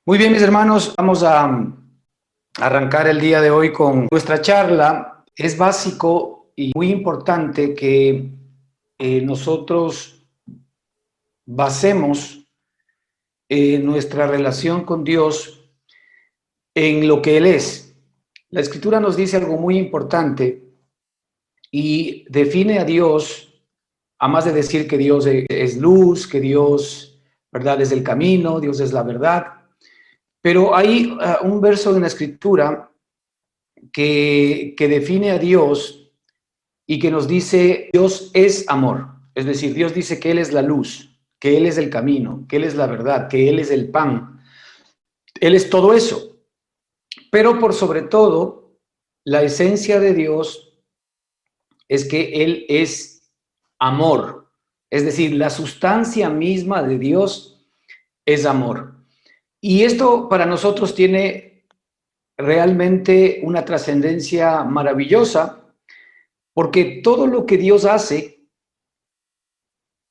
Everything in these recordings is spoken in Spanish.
Muy bien, mis hermanos, vamos a arrancar el día de hoy con nuestra charla. Es básico y muy importante que nosotros basemos nuestra relación con Dios en lo que Él es. La Escritura nos dice algo muy importante y define a Dios, a más de decir que Dios es luz, que Dios, ¿verdad?, es el camino, Dios es la verdad. Pero hay un verso en la Escritura que define a Dios y que nos dice Dios es amor. Es decir, Dios dice que Él es la luz, que Él es el camino, que Él es la verdad, que Él es el pan. Él es todo eso. Pero por sobre todo, la esencia de Dios es que Él es amor. Es decir, la sustancia misma de Dios es amor. Y esto para nosotros tiene realmente una trascendencia maravillosa, porque todo lo que Dios hace,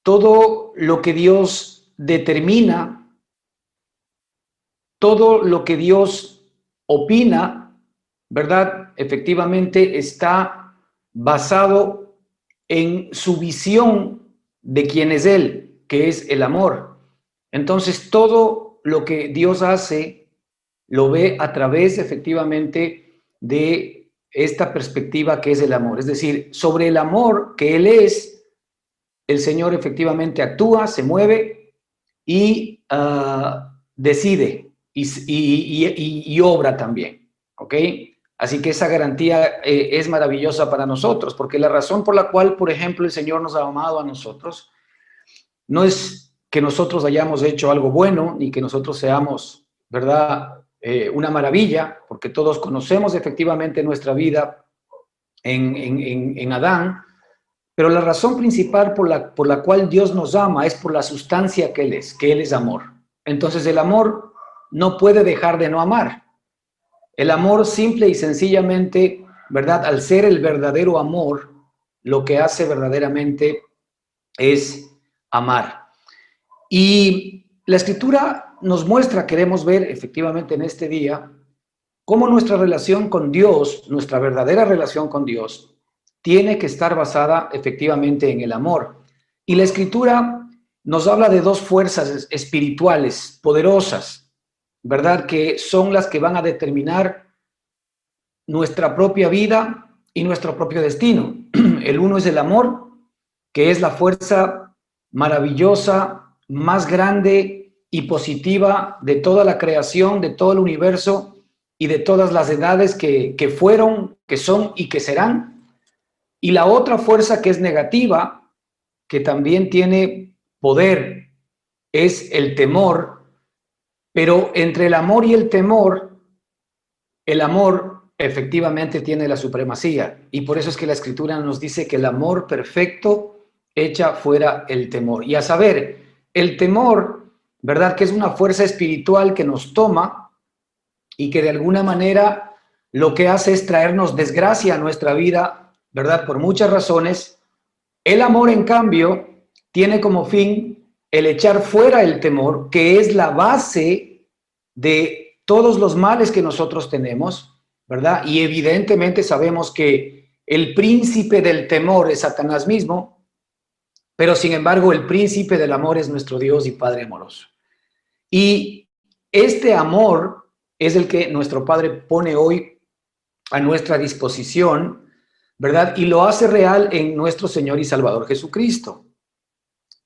todo lo que Dios determina, todo lo que Dios opina, ¿verdad? Efectivamente está basado en su visión de quién es Él, que es el amor. Entonces, todo lo que Dios hace lo ve a través, efectivamente, de esta perspectiva que es el amor. Es decir, sobre el amor que Él es, el Señor efectivamente actúa, se mueve y decide y obra también, ¿ok? Así que esa garantía es maravillosa para nosotros, porque la razón por la cual, por ejemplo, el Señor nos ha amado a nosotros no es que nosotros hayamos hecho algo bueno, ni que nosotros seamos, ¿verdad?, una maravilla, porque todos conocemos efectivamente nuestra vida en Adán, pero la razón principal por la cual Dios nos ama es por la sustancia que Él es amor. Entonces el amor no puede dejar de no amar. El amor simple y sencillamente, ¿verdad?, al ser el verdadero amor, lo que hace verdaderamente es amar. Y la Escritura nos muestra, queremos ver efectivamente en este día, cómo nuestra relación con Dios, nuestra verdadera relación con Dios, tiene que estar basada efectivamente en el amor. Y la Escritura nos habla de dos fuerzas espirituales poderosas, ¿verdad?, que son las que van a determinar nuestra propia vida y nuestro propio destino. El uno es el amor, que es la fuerza maravillosa, más grande y positiva de toda la creación, de todo el universo y de todas las edades que fueron, que son y que serán. Y la otra fuerza que es negativa, que también tiene poder, es el temor. Pero entre el amor y el amor efectivamente tiene la supremacía. Y por eso es que la Escritura nos dice que el amor perfecto echa fuera el temor. Y a saber, el temor, ¿verdad?, que es una fuerza espiritual que nos toma y que de alguna manera lo que hace es traernos desgracia a nuestra vida, ¿verdad?, por muchas razones. El amor, en cambio, tiene como fin el echar fuera el temor, que es la base de todos los males que nosotros tenemos, ¿verdad? Y evidentemente sabemos que el príncipe del temor es Satanás mismo, pero sin embargo el príncipe del amor es nuestro Dios y Padre amoroso. Y este amor es el que nuestro Padre pone hoy a nuestra disposición, ¿verdad? Y lo hace real en nuestro Señor y Salvador Jesucristo.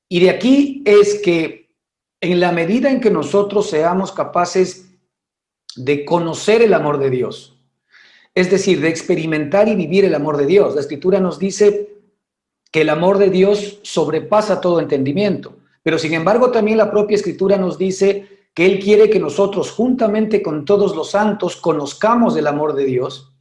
Y de aquí es que en la medida en que nosotros seamos capaces de conocer el amor de Dios, es decir, de experimentar y vivir el amor de Dios, la Escritura nos dice que el amor de Dios sobrepasa todo entendimiento, pero sin embargo también la propia Escritura nos dice que Él quiere que nosotros juntamente con todos los santos conozcamos el amor de Dios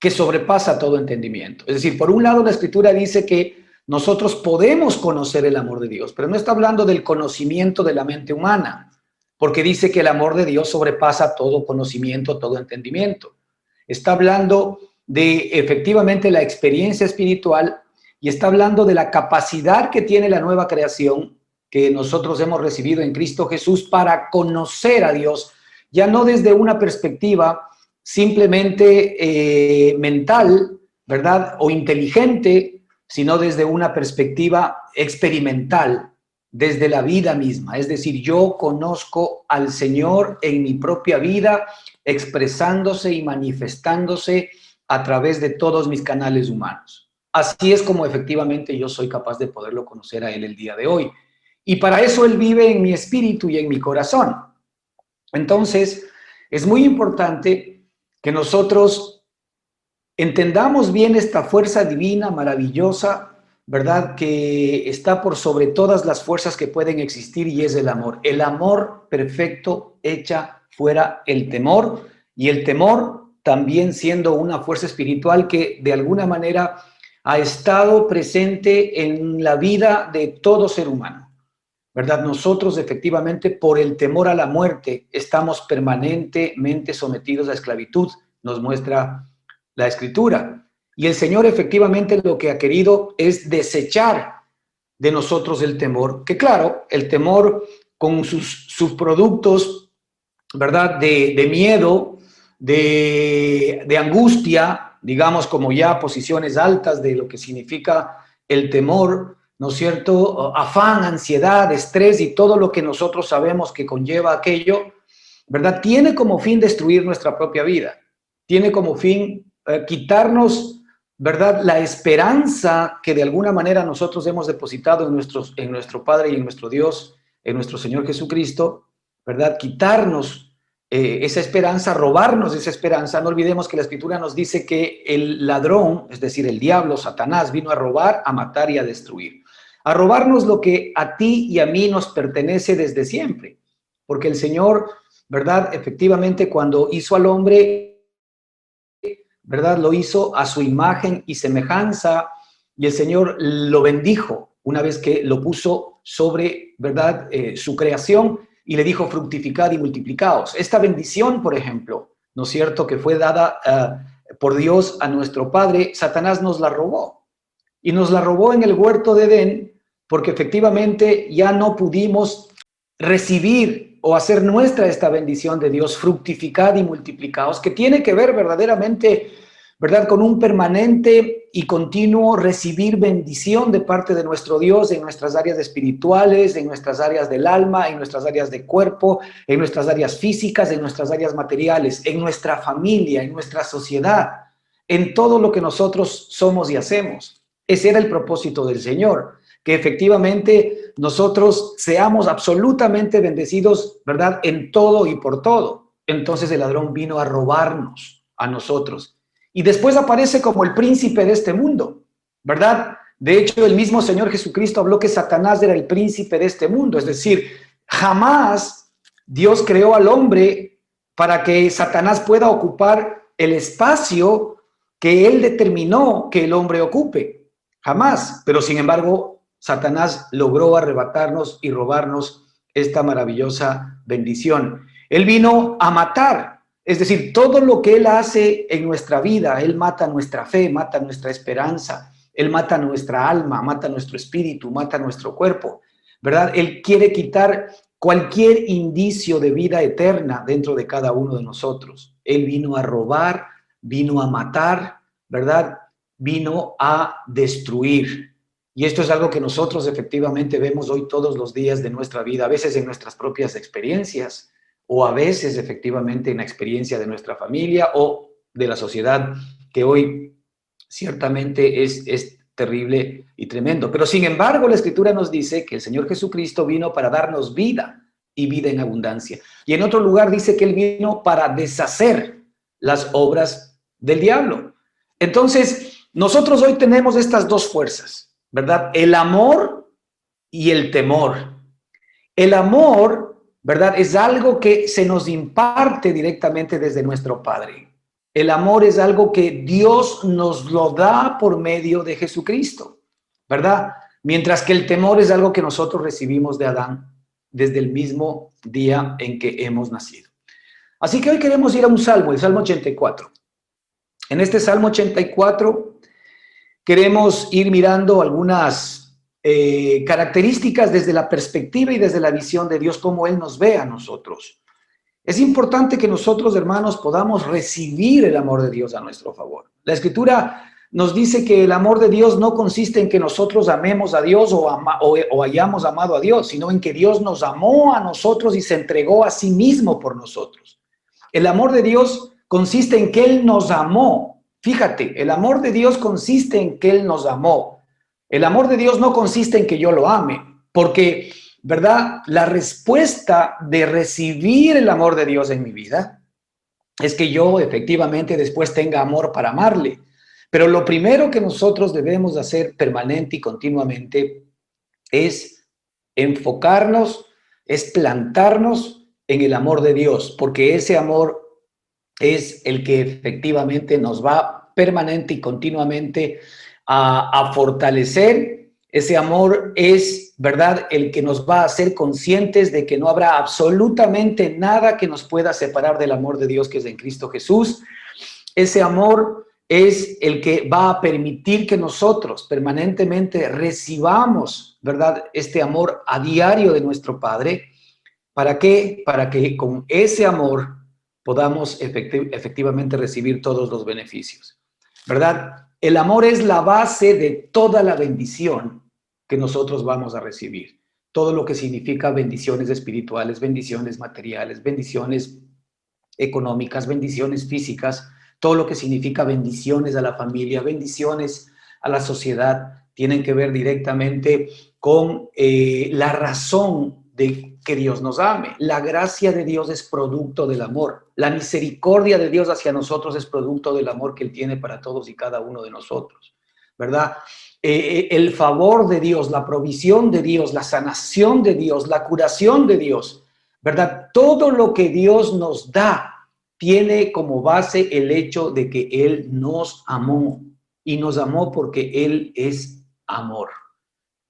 que sobrepasa todo entendimiento. Es decir, por un lado la Escritura dice que nosotros podemos conocer el amor de Dios, pero no está hablando del conocimiento de la mente humana, porque dice que el amor de Dios sobrepasa todo conocimiento, todo entendimiento. Está hablando de efectivamente la experiencia espiritual y está hablando de la capacidad que tiene la nueva creación que nosotros hemos recibido en Cristo Jesús para conocer a Dios ya no desde una perspectiva simplemente mental, ¿verdad? O inteligente, sino desde una perspectiva experimental, desde la vida misma. Es decir, yo conozco al Señor en mi propia vida, expresándose y manifestándose a través de todos mis canales humanos. Así es como efectivamente yo soy capaz de poderlo conocer a Él el día de hoy. Y para eso Él vive en mi espíritu y en mi corazón. Entonces, es muy importante que nosotros entendamos bien esta fuerza divina maravillosa, ¿verdad? Que está por sobre todas las fuerzas que pueden existir, y es el amor. El amor perfecto echa fuera el temor, y el temor también siendo una fuerza espiritual que de alguna manera ha estado presente en la vida de todo ser humano, ¿verdad? Nosotros efectivamente por el temor a la muerte estamos permanentemente sometidos a esclavitud, nos muestra la Escritura. Y el Señor efectivamente lo que ha querido es desechar de nosotros el temor, que claro, el temor con sus subproductos, ¿verdad? De miedo, de angustia, digamos como ya posiciones altas de lo que significa el temor, ¿no es cierto? Afán, ansiedad, estrés y todo lo que nosotros sabemos que conlleva aquello, ¿verdad? Tiene como fin destruir nuestra propia vida, tiene como fin quitarnos, ¿verdad? La esperanza que de alguna manera nosotros hemos depositado en nuestro Padre y en nuestro Dios, en nuestro Señor Jesucristo, ¿verdad? Quitarnos esa esperanza, robarnos esa esperanza. No olvidemos que la Escritura nos dice que el ladrón, es decir, el diablo, Satanás, vino a robar, a matar y a destruir. A robarnos lo que a ti y a mí nos pertenece desde siempre. Porque el Señor, ¿verdad? Efectivamente, cuando hizo al hombre, ¿verdad? Lo hizo a su imagen y semejanza, y el Señor lo bendijo una vez que lo puso sobre, ¿verdad? Su creación, y le dijo: fructificad y multiplicaos. Esta bendición, por ejemplo, ¿no es cierto?, que fue dada por Dios a nuestro Padre, Satanás nos la robó. Y nos la robó en el huerto de Edén, porque efectivamente ya no pudimos recibir o hacer nuestra esta bendición de Dios, fructificad y multiplicaos, que tiene que ver verdaderamente, ¿verdad?, con un permanente y continuo recibir bendición de parte de nuestro Dios en nuestras áreas espirituales, en nuestras áreas del alma, en nuestras áreas de cuerpo, en nuestras áreas físicas, en nuestras áreas materiales, en nuestra familia, en nuestra sociedad, en todo lo que nosotros somos y hacemos. Ese era el propósito del Señor, que efectivamente nosotros seamos absolutamente bendecidos, ¿verdad?, en todo y por todo. Entonces el ladrón vino a robarnos a nosotros. Y después aparece como el príncipe de este mundo, ¿verdad? De hecho, el mismo Señor Jesucristo habló que Satanás era el príncipe de este mundo. Es decir, jamás Dios creó al hombre para que Satanás pueda ocupar el espacio que Él determinó que el hombre ocupe. Jamás. Pero sin embargo, Satanás logró arrebatarnos y robarnos esta maravillosa bendición. Él vino a matar. Es decir, todo lo que Él hace en nuestra vida, Él mata nuestra fe, mata nuestra esperanza, Él mata nuestra alma, mata nuestro espíritu, mata nuestro cuerpo, ¿verdad? Él quiere quitar cualquier indicio de vida eterna dentro de cada uno de nosotros. Él vino a robar, vino a matar, ¿verdad? Vino a destruir. Y esto es algo que nosotros efectivamente vemos hoy todos los días de nuestra vida, a veces en nuestras propias experiencias, o a veces efectivamente en la experiencia de nuestra familia o de la sociedad, que hoy ciertamente es terrible y tremendo. Pero sin embargo, la Escritura nos dice que el Señor Jesucristo vino para darnos vida y vida en abundancia. Y en otro lugar dice que Él vino para deshacer las obras del diablo. Entonces, nosotros hoy tenemos estas dos fuerzas, ¿verdad? El amor y el temor. El amor, ¿verdad?, es algo que se nos imparte directamente desde nuestro Padre. El amor es algo que Dios nos lo da por medio de Jesucristo, ¿verdad? Mientras que el temor es algo que nosotros recibimos de Adán desde el mismo día en que hemos nacido. Así que hoy queremos ir a un salmo, el Salmo 84. En este Salmo 84 queremos ir mirando algunas características desde la perspectiva y desde la visión de Dios, cómo Él nos ve a nosotros. Es importante que nosotros, hermanos, podamos recibir el amor de Dios a nuestro favor. La Escritura nos dice que el amor de Dios no consiste en que nosotros amemos a Dios o hayamos amado a Dios, sino en que Dios nos amó a nosotros y se entregó a sí mismo por nosotros. El amor de Dios consiste en que Él nos amó. Fíjate, el amor de Dios consiste en que Él nos amó. El amor de Dios no consiste en que yo lo ame, porque, ¿verdad? La respuesta de recibir el amor de Dios en mi vida es que yo efectivamente después tenga amor para amarle. Pero lo primero que nosotros debemos hacer permanente y continuamente es enfocarnos, es plantarnos en el amor de Dios, porque ese amor es el que efectivamente nos va permanente y continuamente a fortalecer. Ese amor es, ¿verdad?, el que nos va a hacer conscientes de que no habrá absolutamente nada que nos pueda separar del amor de Dios que es en Cristo Jesús. Ese amor es el que va a permitir que nosotros permanentemente recibamos, ¿verdad?, este amor a diario de nuestro Padre. ¿Para qué? Para que con ese amor podamos efectivamente recibir todos los beneficios, ¿verdad? El amor es la base de toda la bendición que nosotros vamos a recibir. Todo lo que significa bendiciones espirituales, bendiciones materiales, bendiciones económicas, bendiciones físicas, todo lo que significa bendiciones a la familia, bendiciones a la sociedad, tienen que ver directamente con la razón de que Dios nos ame. La gracia de Dios es producto del amor. La misericordia de Dios hacia nosotros es producto del amor que Él tiene para todos y cada uno de nosotros, ¿verdad? El favor de Dios, la provisión de Dios, la sanación de Dios, la curación de Dios, ¿verdad? Todo lo que Dios nos da tiene como base el hecho de que Él nos amó y nos amó porque Él es amor.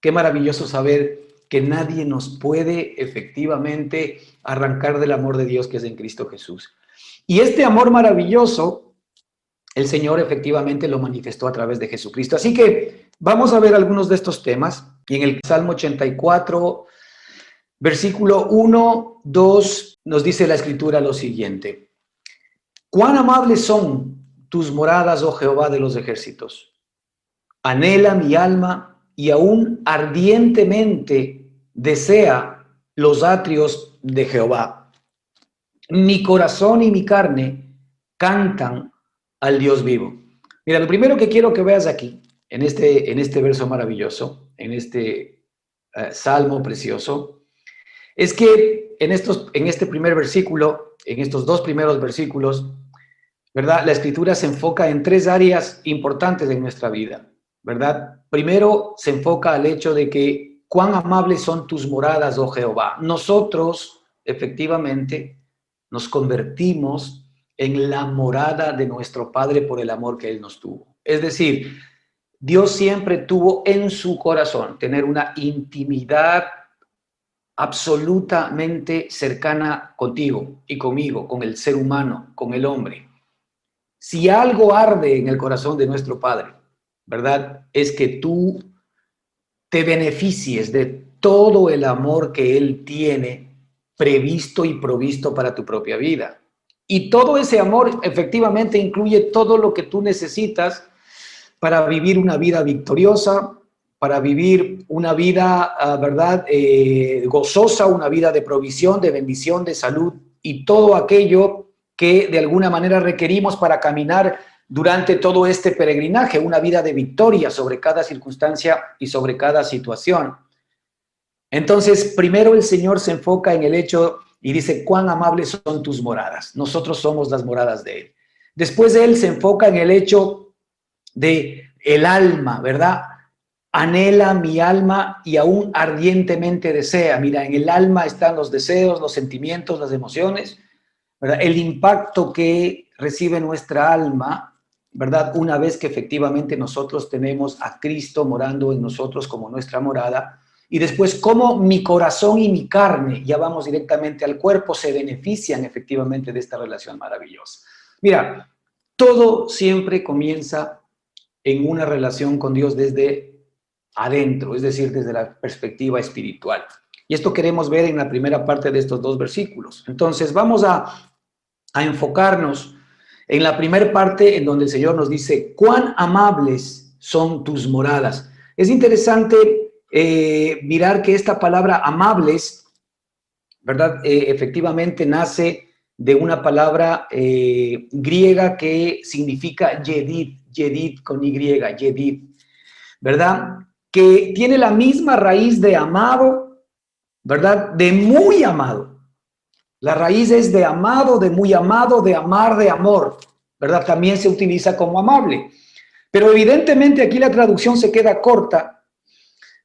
Qué maravilloso saber que nadie nos puede efectivamente arrancar del amor de Dios que es en Cristo Jesús. Y este amor maravilloso, el Señor efectivamente lo manifestó a través de Jesucristo. Así que vamos a ver algunos de estos temas. Y en el Salmo 84, versículo 1, 2, nos dice la Escritura lo siguiente. Cuán amables son tus moradas, oh Jehová de los ejércitos. Anhela mi alma y aún ardientemente desea los atrios de Jehová. Mi corazón y mi carne cantan al Dios vivo. Mira, lo primero que quiero que veas aquí, en este verso maravilloso, en este salmo precioso, es que en este primer versículo, en estos dos primeros versículos, ¿verdad? La Escritura se enfoca en tres áreas importantes de nuestra vida, ¿verdad? Primero, se enfoca al hecho de que cuán amables son tus moradas, oh Jehová. Nosotros, efectivamente, nos convertimos en la morada de nuestro Padre por el amor que Él nos tuvo. Es decir, Dios siempre tuvo en su corazón tener una intimidad absolutamente cercana contigo y conmigo, con el ser humano, con el hombre. Si algo arde en el corazón de nuestro Padre, ¿verdad? Es que tú te beneficies de todo el amor que Él tiene previsto y provisto para tu propia vida. Y todo ese amor efectivamente incluye todo lo que tú necesitas para vivir una vida victoriosa, para vivir una vida, ¿verdad?, gozosa, una vida de provisión, de bendición, de salud y todo aquello que de alguna manera requerimos para caminar durante todo este peregrinaje, una vida de victoria sobre cada circunstancia y sobre cada situación. Entonces, primero el Señor se enfoca en el hecho y dice, cuán amables son tus moradas. Nosotros somos las moradas de Él. Después Él se enfoca en el hecho de el alma, ¿verdad? Anhela mi alma y aún ardientemente desea. Mira, en el alma están los deseos, los sentimientos, las emociones, ¿verdad? El impacto que recibe nuestra alma, ¿verdad? Una vez que efectivamente nosotros tenemos a Cristo morando en nosotros como nuestra morada. Y después, cómo mi corazón y mi carne, ya vamos directamente al cuerpo, se benefician efectivamente de esta relación maravillosa. Mira, todo siempre comienza en una relación con Dios desde adentro, es decir, desde la perspectiva espiritual. Y esto queremos ver en la primera parte de estos dos versículos. Entonces vamos a enfocarnos en la primera parte en donde el Señor nos dice, cuán amables son tus moradas. Es interesante mirar que esta palabra amables, ¿verdad? Efectivamente nace de una palabra griega que significa yedid con Y, yedid, ¿verdad? Que tiene la misma raíz de amado, ¿verdad? De muy amado. La raíz es de amado, de muy amado, de amar, de amor, ¿verdad? También se utiliza como amable. Pero evidentemente aquí la traducción se queda corta,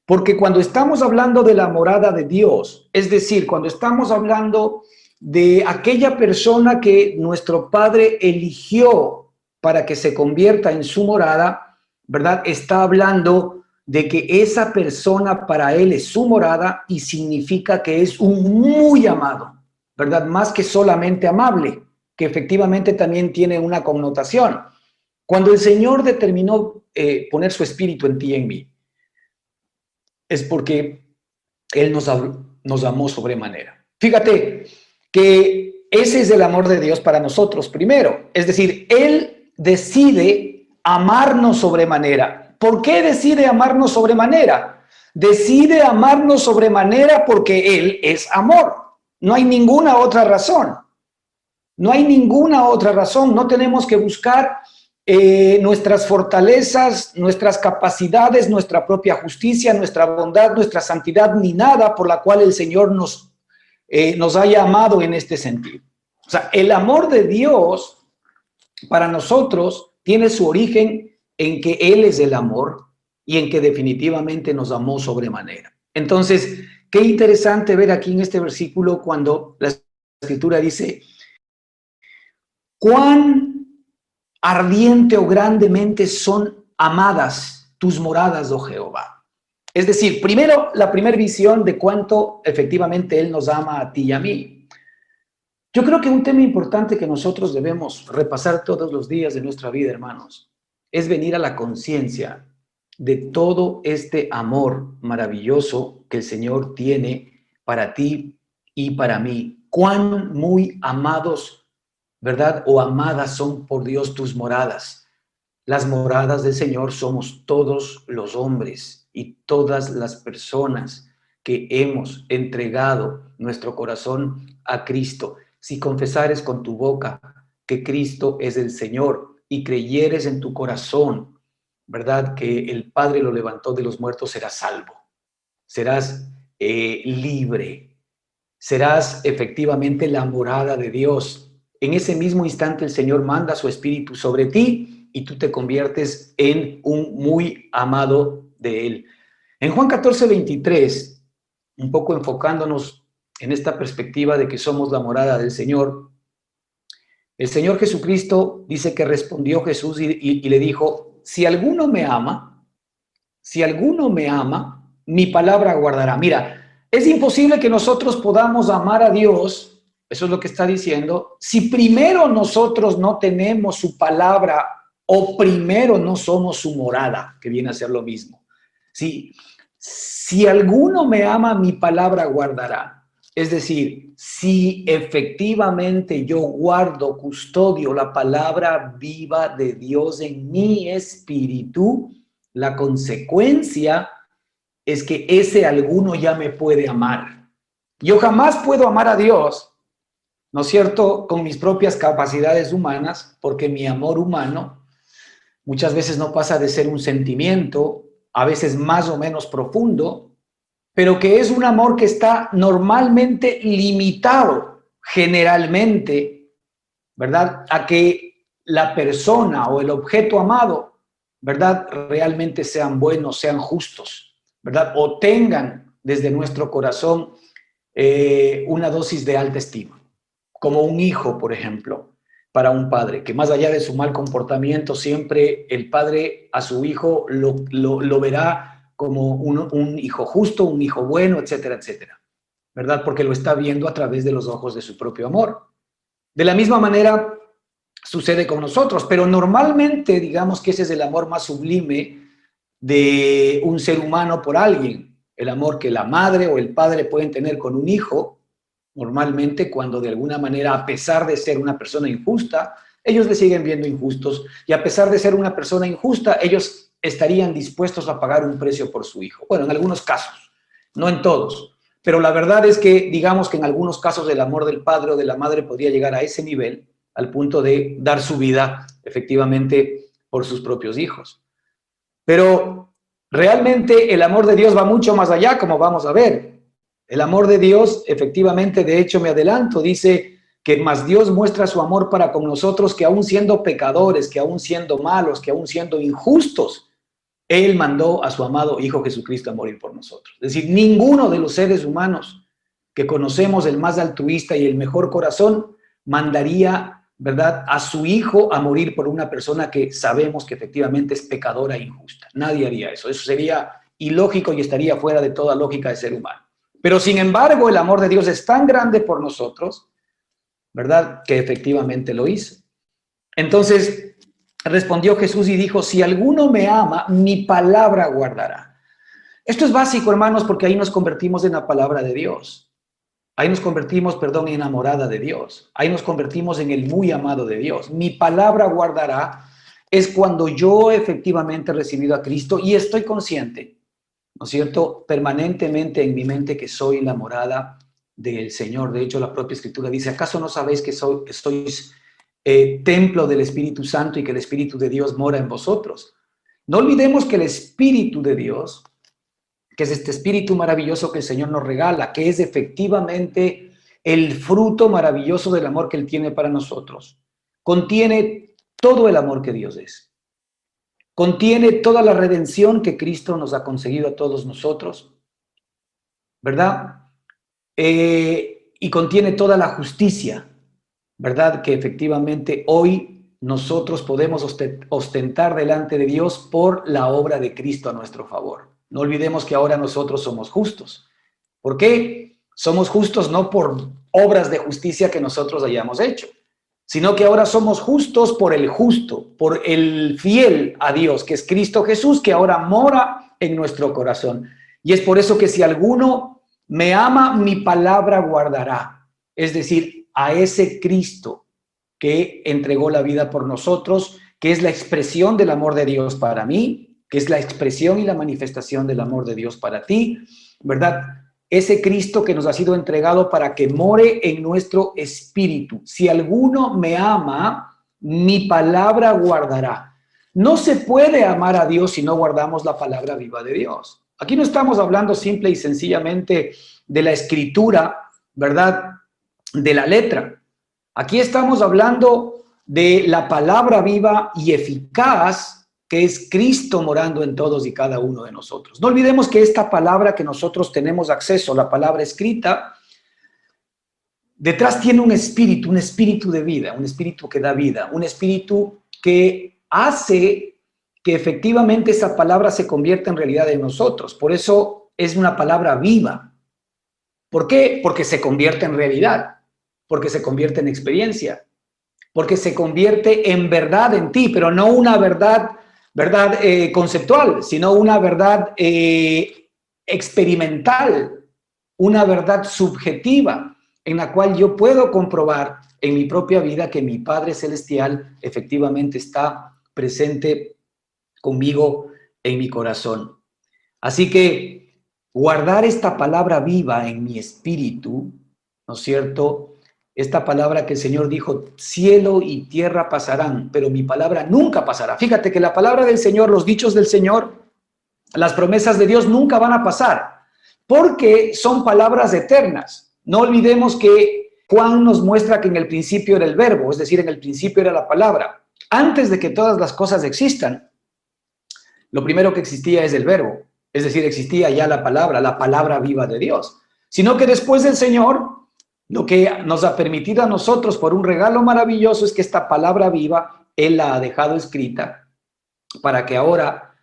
porque cuando estamos hablando de la morada de Dios, es decir, cuando estamos hablando de aquella persona que nuestro Padre eligió para que se convierta en su morada, ¿verdad? Está hablando de que esa persona para él es su morada y significa que es un muy amado, ¿verdad? Más que solamente amable, que efectivamente también tiene una connotación. Cuando el Señor determinó poner su espíritu en ti y en mí, es porque Él nos amó sobremanera. Fíjate que ese es el amor de Dios para nosotros primero. Es decir, Él decide amarnos sobremanera. ¿Por qué decide amarnos sobremanera? Decide amarnos sobremanera porque Él es amor. No hay ninguna otra razón. No hay ninguna otra razón. No tenemos que buscar nuestras fortalezas, nuestras capacidades, nuestra propia justicia, nuestra bondad, nuestra santidad, ni nada por la cual el Señor nos haya amado en este sentido. O sea, el amor de Dios para nosotros tiene su origen en que Él es el amor y en que definitivamente nos amó sobremanera. Entonces, qué interesante ver aquí en este versículo cuando la Escritura dice, cuán ardiente o grandemente son amadas tus moradas, oh Jehová. Es decir, primero, la primera visión de cuánto efectivamente Él nos ama a ti y a mí. Yo creo que un tema importante que nosotros debemos repasar todos los días de nuestra vida, hermanos, es venir a la conciencia de todo este amor maravilloso que el Señor tiene para ti y para mí. Cuán muy amados, ¿verdad? O amadas son por Dios tus moradas. Las moradas del Señor somos todos los hombres y todas las personas que hemos entregado nuestro corazón a Cristo. Si confesares con tu boca que Cristo es el Señor y creyeres en tu corazón, ¿verdad? Que el Padre lo levantó de los muertos, serás salvo. Serás libre. Serás efectivamente la morada de Dios. En ese mismo instante el Señor manda su espíritu sobre ti y tú te conviertes en un muy amado de Él. En Juan 14:23, un poco enfocándonos en esta perspectiva de que somos la morada del Señor, el Señor Jesucristo dice que respondió Jesús y le dijo, si alguno me ama, mi palabra guardará. Mira, es imposible que nosotros podamos amar a Dios, eso es lo que está diciendo, si primero nosotros no tenemos su palabra o primero no somos su morada, que viene a ser lo mismo. Si alguno me ama, mi palabra guardará. Es decir, si efectivamente yo guardo, custodio la palabra viva de Dios en mi espíritu, la consecuencia es que ese alguno ya me puede amar. Yo jamás puedo amar a Dios, ¿no es cierto?, con mis propias capacidades humanas, porque mi amor humano muchas veces no pasa de ser un sentimiento, a veces más o menos profundo, pero que es un amor que está normalmente limitado, generalmente, ¿verdad?, a que la persona o el objeto amado, ¿verdad?, realmente sean buenos, sean justos, ¿verdad?, o tengan desde nuestro corazón una dosis de alta estima, como un hijo, por ejemplo, para un padre, que más allá de su mal comportamiento, siempre el padre a su hijo lo verá como un hijo justo, un hijo bueno, etcétera, etcétera, ¿verdad? Porque lo está viendo a través de los ojos de su propio amor. De la misma manera sucede con nosotros, pero normalmente digamos que ese es el amor más sublime de un ser humano por alguien, el amor que la madre o el padre pueden tener con un hijo, normalmente cuando de alguna manera, a pesar de ser una persona injusta, ellos le siguen viendo injustos, y a pesar de ser una persona injusta, ellos estarían dispuestos a pagar un precio por su hijo. Bueno, en algunos casos, no en todos, pero la verdad es que digamos que en algunos casos el amor del padre o de la madre podría llegar a ese nivel, al punto de dar su vida efectivamente por sus propios hijos. Pero realmente el amor de Dios va mucho más allá, como vamos a ver. El amor de Dios, efectivamente, de hecho me adelanto, dice que más Dios muestra su amor para con nosotros, que aún siendo pecadores, que aún siendo malos, que aún siendo injustos, Él mandó a su amado Hijo Jesucristo a morir por nosotros. Es decir, ninguno de los seres humanos que conocemos, el más altruista y el mejor corazón, mandaría, ¿verdad?, a su hijo a morir por una persona que sabemos que efectivamente es pecadora e injusta. Nadie haría eso. Eso sería ilógico y estaría fuera de toda lógica de ser humano. Pero sin embargo, el amor de Dios es tan grande por nosotros, ¿verdad?, que efectivamente lo hizo. Entonces, respondió Jesús y dijo, si alguno me ama, mi palabra guardará. Esto es básico, hermanos, porque ahí nos convertimos en la palabra de Dios. Ahí nos convertimos, perdón, enamorada de Dios. Ahí nos convertimos en el muy amado de Dios. Mi palabra guardará es cuando yo efectivamente he recibido a Cristo y estoy consciente, ¿no es cierto?, permanentemente en mi mente que soy la morada del Señor. De hecho, la propia Escritura dice, ¿acaso no sabéis que sois templo del Espíritu Santo y que el Espíritu de Dios mora en vosotros? No olvidemos que el Espíritu de Dios, que es este espíritu maravilloso que el Señor nos regala, que es efectivamente el fruto maravilloso del amor que Él tiene para nosotros, contiene todo el amor que Dios es, contiene toda la redención que Cristo nos ha conseguido a todos nosotros, ¿verdad? Y contiene toda la justicia, ¿verdad?, que efectivamente hoy nosotros podemos ostentar delante de Dios por la obra de Cristo a nuestro favor. No olvidemos que ahora nosotros somos justos. ¿Por qué? Somos justos no por obras de justicia que nosotros hayamos hecho, sino que ahora somos justos por el justo, por el fiel a Dios, que es Cristo Jesús, que ahora mora en nuestro corazón. Y es por eso que si alguno me ama, mi palabra guardará. Es decir, a ese Cristo que entregó la vida por nosotros, que es la expresión del amor de Dios para mí, que es la expresión y la manifestación del amor de Dios para ti, ¿verdad? Ese Cristo que nos ha sido entregado para que more en nuestro espíritu. Si alguno me ama, mi palabra guardará. No se puede amar a Dios si no guardamos la palabra viva de Dios. Aquí no estamos hablando simple y sencillamente de la escritura, ¿verdad?, de la letra. Aquí estamos hablando de la palabra viva y eficaz que es Cristo morando en todos y cada uno de nosotros. No olvidemos que esta palabra que nosotros tenemos acceso, la palabra escrita, detrás tiene un espíritu de vida, un espíritu que da vida, un espíritu que hace que efectivamente esa palabra se convierta en realidad en nosotros. Por eso es una palabra viva. ¿Por qué? Porque se convierte en realidad, porque se convierte en experiencia, porque se convierte en verdad en ti, pero no una verdad conceptual, sino una verdad experimental, una verdad subjetiva, en la cual yo puedo comprobar en mi propia vida que mi Padre Celestial efectivamente está presente conmigo en mi corazón. Así que guardar esta palabra viva en mi espíritu, ¿no es cierto?, esta palabra que el Señor dijo, cielo y tierra pasarán, pero mi palabra nunca pasará. Fíjate que la palabra del Señor, los dichos del Señor, las promesas de Dios nunca van a pasar, porque son palabras eternas. No olvidemos que Juan nos muestra que en el principio era el verbo, es decir, en el principio era la palabra. Antes de que todas las cosas existan, lo primero que existía es el verbo, es decir, existía ya la palabra viva de Dios. Sino que después del Señor, lo que nos ha permitido a nosotros por un regalo maravilloso es que esta palabra viva, Él la ha dejado escrita para que ahora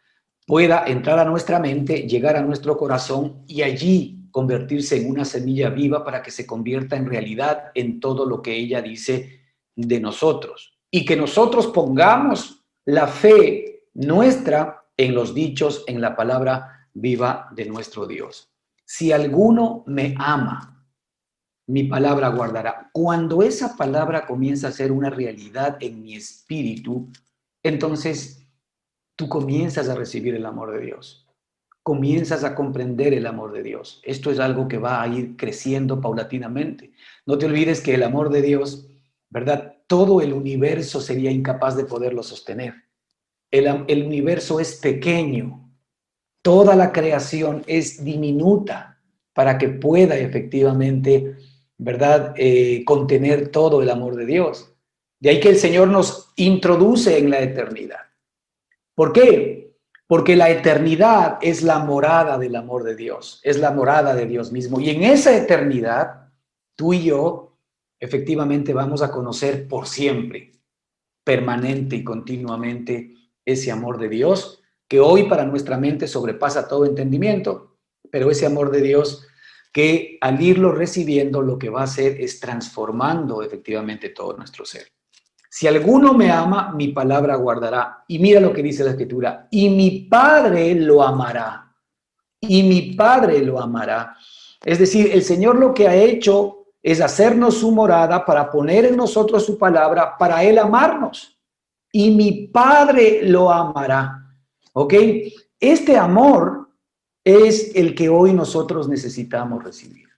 pueda entrar a nuestra mente, llegar a nuestro corazón y allí convertirse en una semilla viva para que se convierta en realidad en todo lo que ella dice de nosotros. Y que nosotros pongamos la fe nuestra en los dichos, en la palabra viva de nuestro Dios. Si alguno me ama, mi palabra guardará. Cuando esa palabra comienza a ser una realidad en mi espíritu, entonces tú comienzas a recibir el amor de Dios. Comienzas a comprender el amor de Dios. Esto es algo que va a ir creciendo paulatinamente. No te olvides que el amor de Dios, ¿verdad? Todo el universo sería incapaz de poderlo sostener. El universo es pequeño. Toda la creación es diminuta para que pueda efectivamente, ¿verdad?, contener todo el amor de Dios. De ahí que el Señor nos introduce en la eternidad. ¿Por qué? Porque la eternidad es la morada del amor de Dios, es la morada de Dios mismo. Y en esa eternidad, tú y yo efectivamente vamos a conocer por siempre, permanente y continuamente, ese amor de Dios, que hoy para nuestra mente sobrepasa todo entendimiento, pero ese amor de Dios que al irlo recibiendo lo que va a hacer es transformando efectivamente todo nuestro ser. Si alguno me ama, mi palabra guardará. Y mira lo que dice la Escritura. Y mi Padre lo amará. Y mi Padre lo amará. Es decir, el Señor lo que ha hecho es hacernos su morada para poner en nosotros su palabra, para Él amarnos. Y mi Padre lo amará. ¿Ok? Este amor es el que hoy nosotros necesitamos recibir.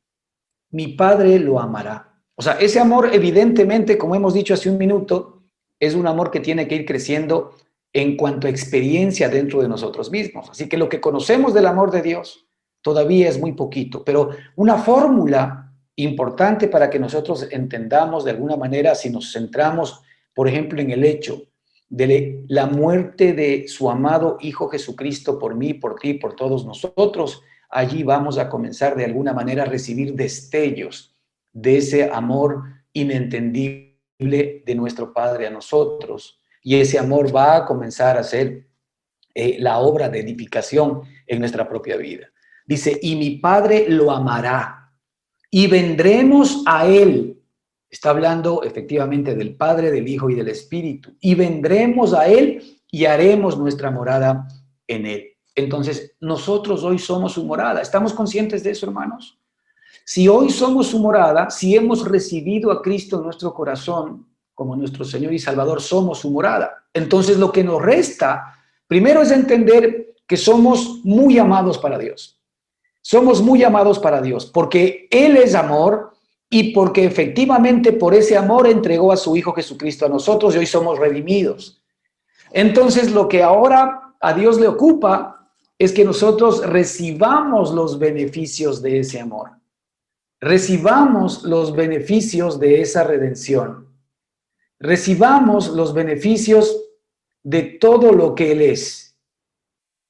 Mi Padre lo amará. O sea, ese amor evidentemente, como hemos dicho hace un minuto, es un amor que tiene que ir creciendo en cuanto a experiencia dentro de nosotros mismos. Así que lo que conocemos del amor de Dios todavía es muy poquito, pero una fórmula importante para que nosotros entendamos de alguna manera, si nos centramos, por ejemplo, en el hecho de la muerte de su amado Hijo Jesucristo por mí, por ti, por todos nosotros, allí vamos a comenzar de alguna manera a recibir destellos de ese amor inentendible de nuestro Padre a nosotros. Y ese amor va a comenzar a ser la obra de edificación en nuestra propia vida. Dice, y mi Padre lo amará, y vendremos a Él. Está hablando efectivamente del Padre, del Hijo y del Espíritu. Y vendremos a Él y haremos nuestra morada en Él. Entonces, nosotros hoy somos su morada. ¿Estamos conscientes de eso, hermanos? Si hoy somos su morada, si hemos recibido a Cristo en nuestro corazón como nuestro Señor y Salvador, somos su morada. Entonces, lo que nos resta, primero es entender que somos muy amados para Dios. Somos muy amados para Dios porque Él es amor y porque efectivamente por ese amor entregó a su Hijo Jesucristo a nosotros y hoy somos redimidos. Entonces, lo que ahora a Dios le ocupa es que nosotros recibamos los beneficios de ese amor. Recibamos los beneficios de esa redención. Recibamos los beneficios de todo lo que Él es.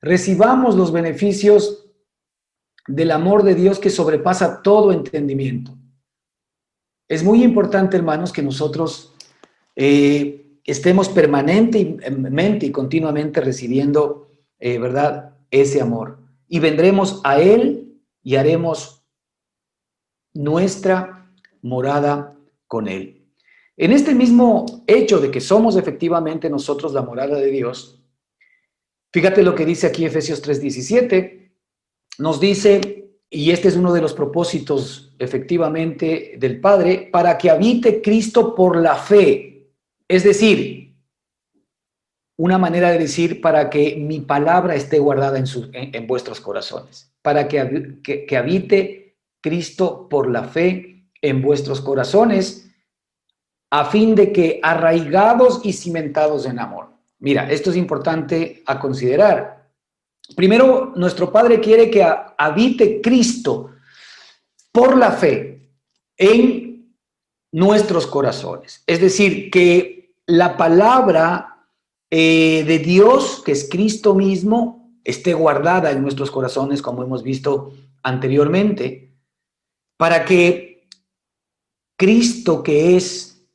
Recibamos los beneficios del amor de Dios que sobrepasa todo entendimiento. Es muy importante, hermanos, que nosotros estemos permanentemente y continuamente recibiendo, ¿verdad?, ese amor. Y vendremos a Él y haremos nuestra morada con Él. En este mismo hecho de que somos efectivamente nosotros la morada de Dios, fíjate lo que dice aquí Efesios 3:17, nos dice, y este es uno de los propósitos efectivamente del Padre, para que habite Cristo por la fe. Es decir, una manera de decir, para que mi palabra esté guardada en vuestros corazones, para que habite Cristo por la fe en vuestros corazones, a fin de que arraigados y cimentados en amor. Mira, esto es importante a considerar. Primero, nuestro Padre quiere que habite Cristo por la fe en nuestros corazones. Es decir, que la palabra de Dios, que es Cristo mismo, esté guardada en nuestros corazones, como hemos visto anteriormente, para que Cristo, que es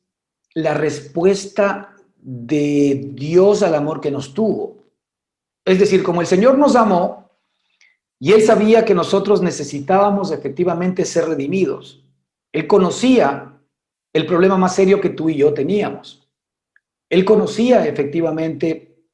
la respuesta de Dios al amor que nos tuvo, es decir, como el Señor nos amó y Él sabía que nosotros necesitábamos efectivamente ser redimidos. Él conocía el problema más serio que tú y yo teníamos. Él conocía efectivamente,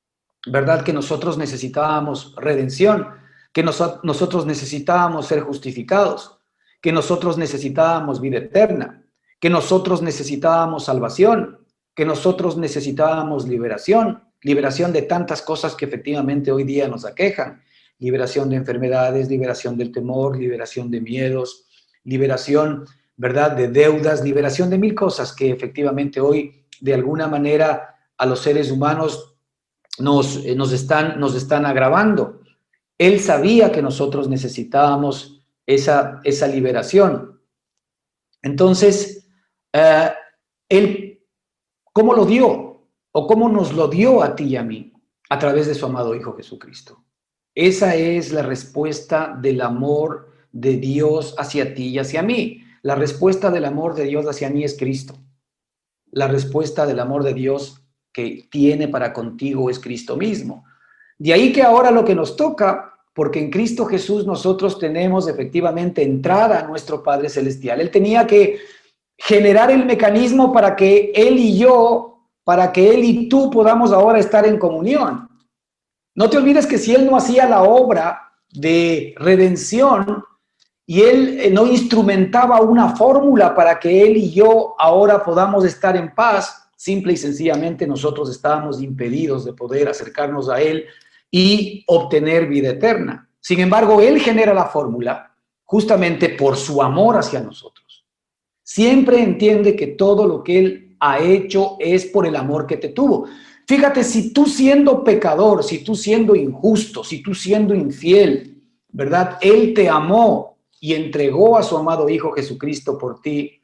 ¿verdad?, que nosotros necesitábamos redención. que nosotros necesitábamos ser justificados, que nosotros necesitábamos vida eterna, que nosotros necesitábamos salvación, que nosotros necesitábamos liberación, liberación de tantas cosas que efectivamente hoy día nos aquejan, liberación de enfermedades, liberación del temor, liberación de miedos, liberación, ¿verdad?, de deudas, liberación de mil cosas que efectivamente hoy, de alguna manera, a los seres humanos nos están agravando. Él sabía que nosotros necesitábamos esa liberación. Entonces, Él, ¿cómo lo dio? ¿O cómo nos lo dio a ti y a mí? A través de su amado Hijo Jesucristo. Esa es la respuesta del amor de Dios hacia ti y hacia mí. La respuesta del amor de Dios hacia mí es Cristo. La respuesta del amor de Dios que tiene para contigo es Cristo mismo. De ahí que ahora lo que nos toca, porque en Cristo Jesús nosotros tenemos efectivamente entrada a nuestro Padre Celestial. Él tenía que generar el mecanismo para que Él y yo, para que Él y tú podamos ahora estar en comunión. No te olvides que si Él no hacía la obra de redención y Él no instrumentaba una fórmula para que Él y yo ahora podamos estar en paz, simple y sencillamente nosotros estábamos impedidos de poder acercarnos a Él y obtener vida eterna. Sin embargo, Él genera la fórmula justamente por su amor hacia nosotros. Siempre entiende que todo lo que Él ha hecho es por el amor que te tuvo. Fíjate, si tú siendo pecador, si tú siendo injusto, si tú siendo infiel, ¿verdad? Él te amó y entregó a su amado Hijo Jesucristo por ti.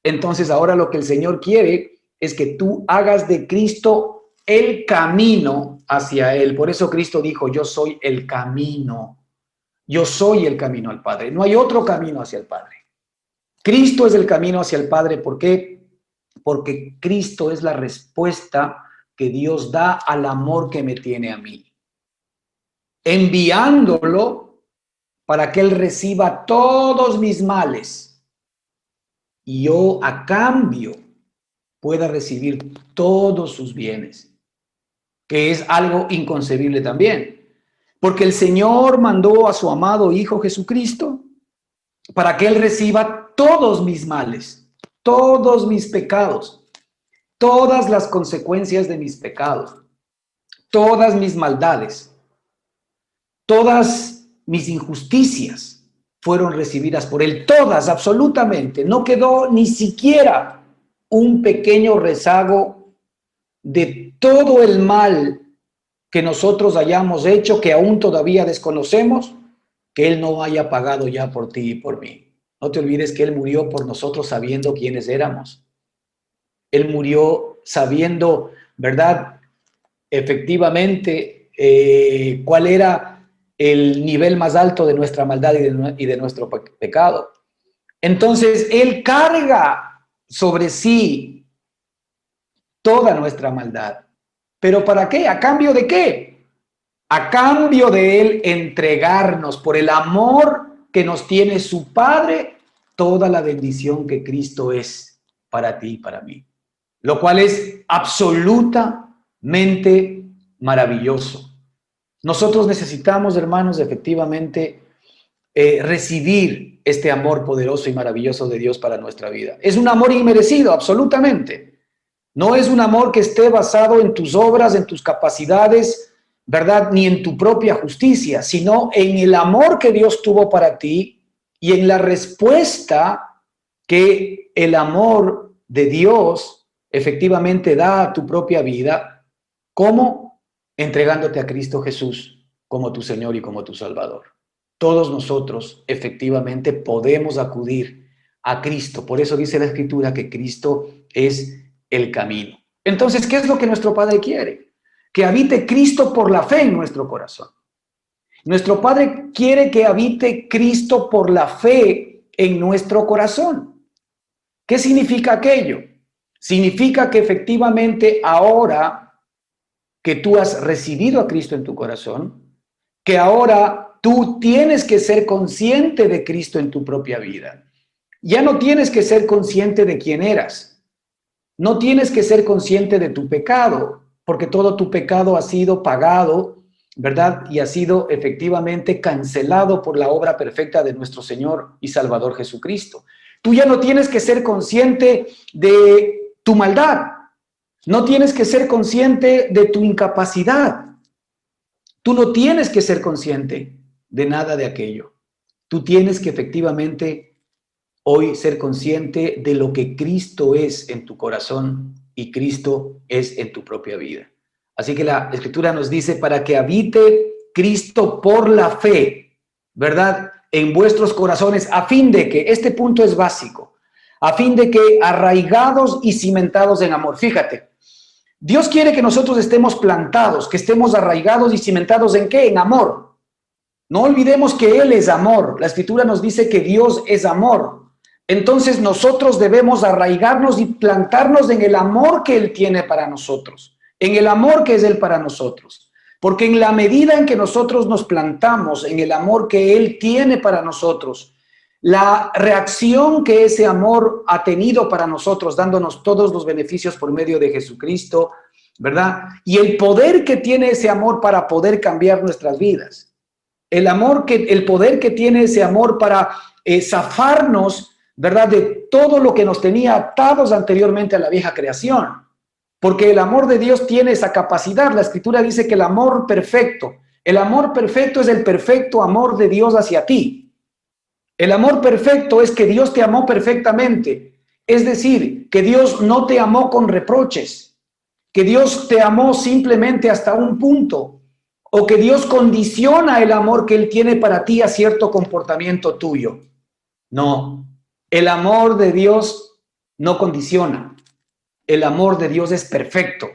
Entonces ahora lo que el Señor quiere es que tú hagas de Cristo el camino hacia Él. Por eso Cristo dijo, yo soy el camino. Yo soy el camino al Padre. No hay otro camino hacia el Padre. Cristo es el camino hacia el Padre. ¿Por qué? Porque Cristo es la respuesta que Dios da al amor que me tiene a mí, enviándolo para que Él reciba todos mis males y yo a cambio pueda recibir todos sus bienes, que es algo inconcebible también, porque el Señor mandó a su amado Hijo Jesucristo para que Él reciba todos mis males, todos mis pecados, todas las consecuencias de mis pecados, todas mis maldades, todas mis injusticias fueron recibidas por Él, todas, absolutamente. No quedó ni siquiera un pequeño rezago de todo el mal que nosotros hayamos hecho, que aún todavía desconocemos, que Él no haya pagado ya por ti y por mí. No te olvides que Él murió por nosotros sabiendo quiénes éramos. Él murió sabiendo, ¿verdad?, efectivamente, cuál era el nivel más alto de nuestra maldad y de nuestro pecado. Entonces, Él carga sobre sí toda nuestra maldad. ¿Pero para qué? ¿A cambio de qué? A cambio de Él entregarnos por el amor que nos tiene su Padre, toda la bendición que Cristo es para ti y para mí. Lo cual es absolutamente maravilloso. Nosotros necesitamos, hermanos, efectivamente recibir este amor poderoso y maravilloso de Dios para nuestra vida. Es un amor inmerecido, absolutamente. No es un amor que esté basado en tus obras, en tus capacidades, ¿verdad?, ni en tu propia justicia, sino en el amor que Dios tuvo para ti y en la respuesta que el amor de Dios efectivamente da a tu propia vida. ¿Cómo? Entregándote a Cristo Jesús como tu Señor y como tu Salvador. Todos nosotros efectivamente podemos acudir a Cristo. Por eso dice la Escritura que Cristo es el camino. Entonces, ¿qué es lo que nuestro Padre quiere? Que habite Cristo por la fe en nuestro corazón. Nuestro Padre quiere que habite Cristo por la fe en nuestro corazón. ¿Qué significa aquello? Significa que efectivamente ahora que tú has recibido a Cristo en tu corazón, que ahora tú tienes que ser consciente de Cristo en tu propia vida. Ya no tienes que ser consciente de quién eras. No tienes que ser consciente de tu pecado, porque todo tu pecado ha sido pagado ¿verdad? Y ha sido efectivamente cancelado por la obra perfecta de nuestro Señor y Salvador Jesucristo. Tú ya no tienes que ser consciente de tu maldad, no tienes que ser consciente de tu incapacidad, tú no tienes que ser consciente de nada de aquello. Tú tienes que efectivamente hoy ser consciente de lo que Cristo es en tu corazón y Cristo es en tu propia vida. Así que la Escritura nos dice, para que habite Cristo por la fe, ¿verdad? En vuestros corazones, a fin de que, este punto es básico, a fin de que arraigados y cimentados en amor. Fíjate, Dios quiere que nosotros estemos plantados, que estemos arraigados y cimentados ¿en qué? En amor. No olvidemos que Él es amor. La Escritura nos dice que Dios es amor. Entonces nosotros debemos arraigarnos y plantarnos en el amor que Él tiene para nosotros, en el amor que es Él para nosotros. Porque en la medida en que nosotros nos plantamos en el amor que Él tiene para nosotros, la reacción que ese amor ha tenido para nosotros, dándonos todos los beneficios por medio de Jesucristo, ¿verdad? Y el poder que tiene ese amor para poder cambiar nuestras vidas. El poder que tiene ese amor para zafarnos, ¿verdad? De todo lo que nos tenía atados anteriormente a la vieja creación. Porque el amor de Dios tiene esa capacidad. La Escritura dice que el amor perfecto es el perfecto amor de Dios hacia ti. El amor perfecto es que Dios te amó perfectamente. Es decir, que Dios no te amó con reproches, que Dios te amó simplemente hasta un punto, o que Dios condiciona el amor que Él tiene para ti a cierto comportamiento tuyo. No, el amor de Dios no condiciona. El amor de Dios es perfecto.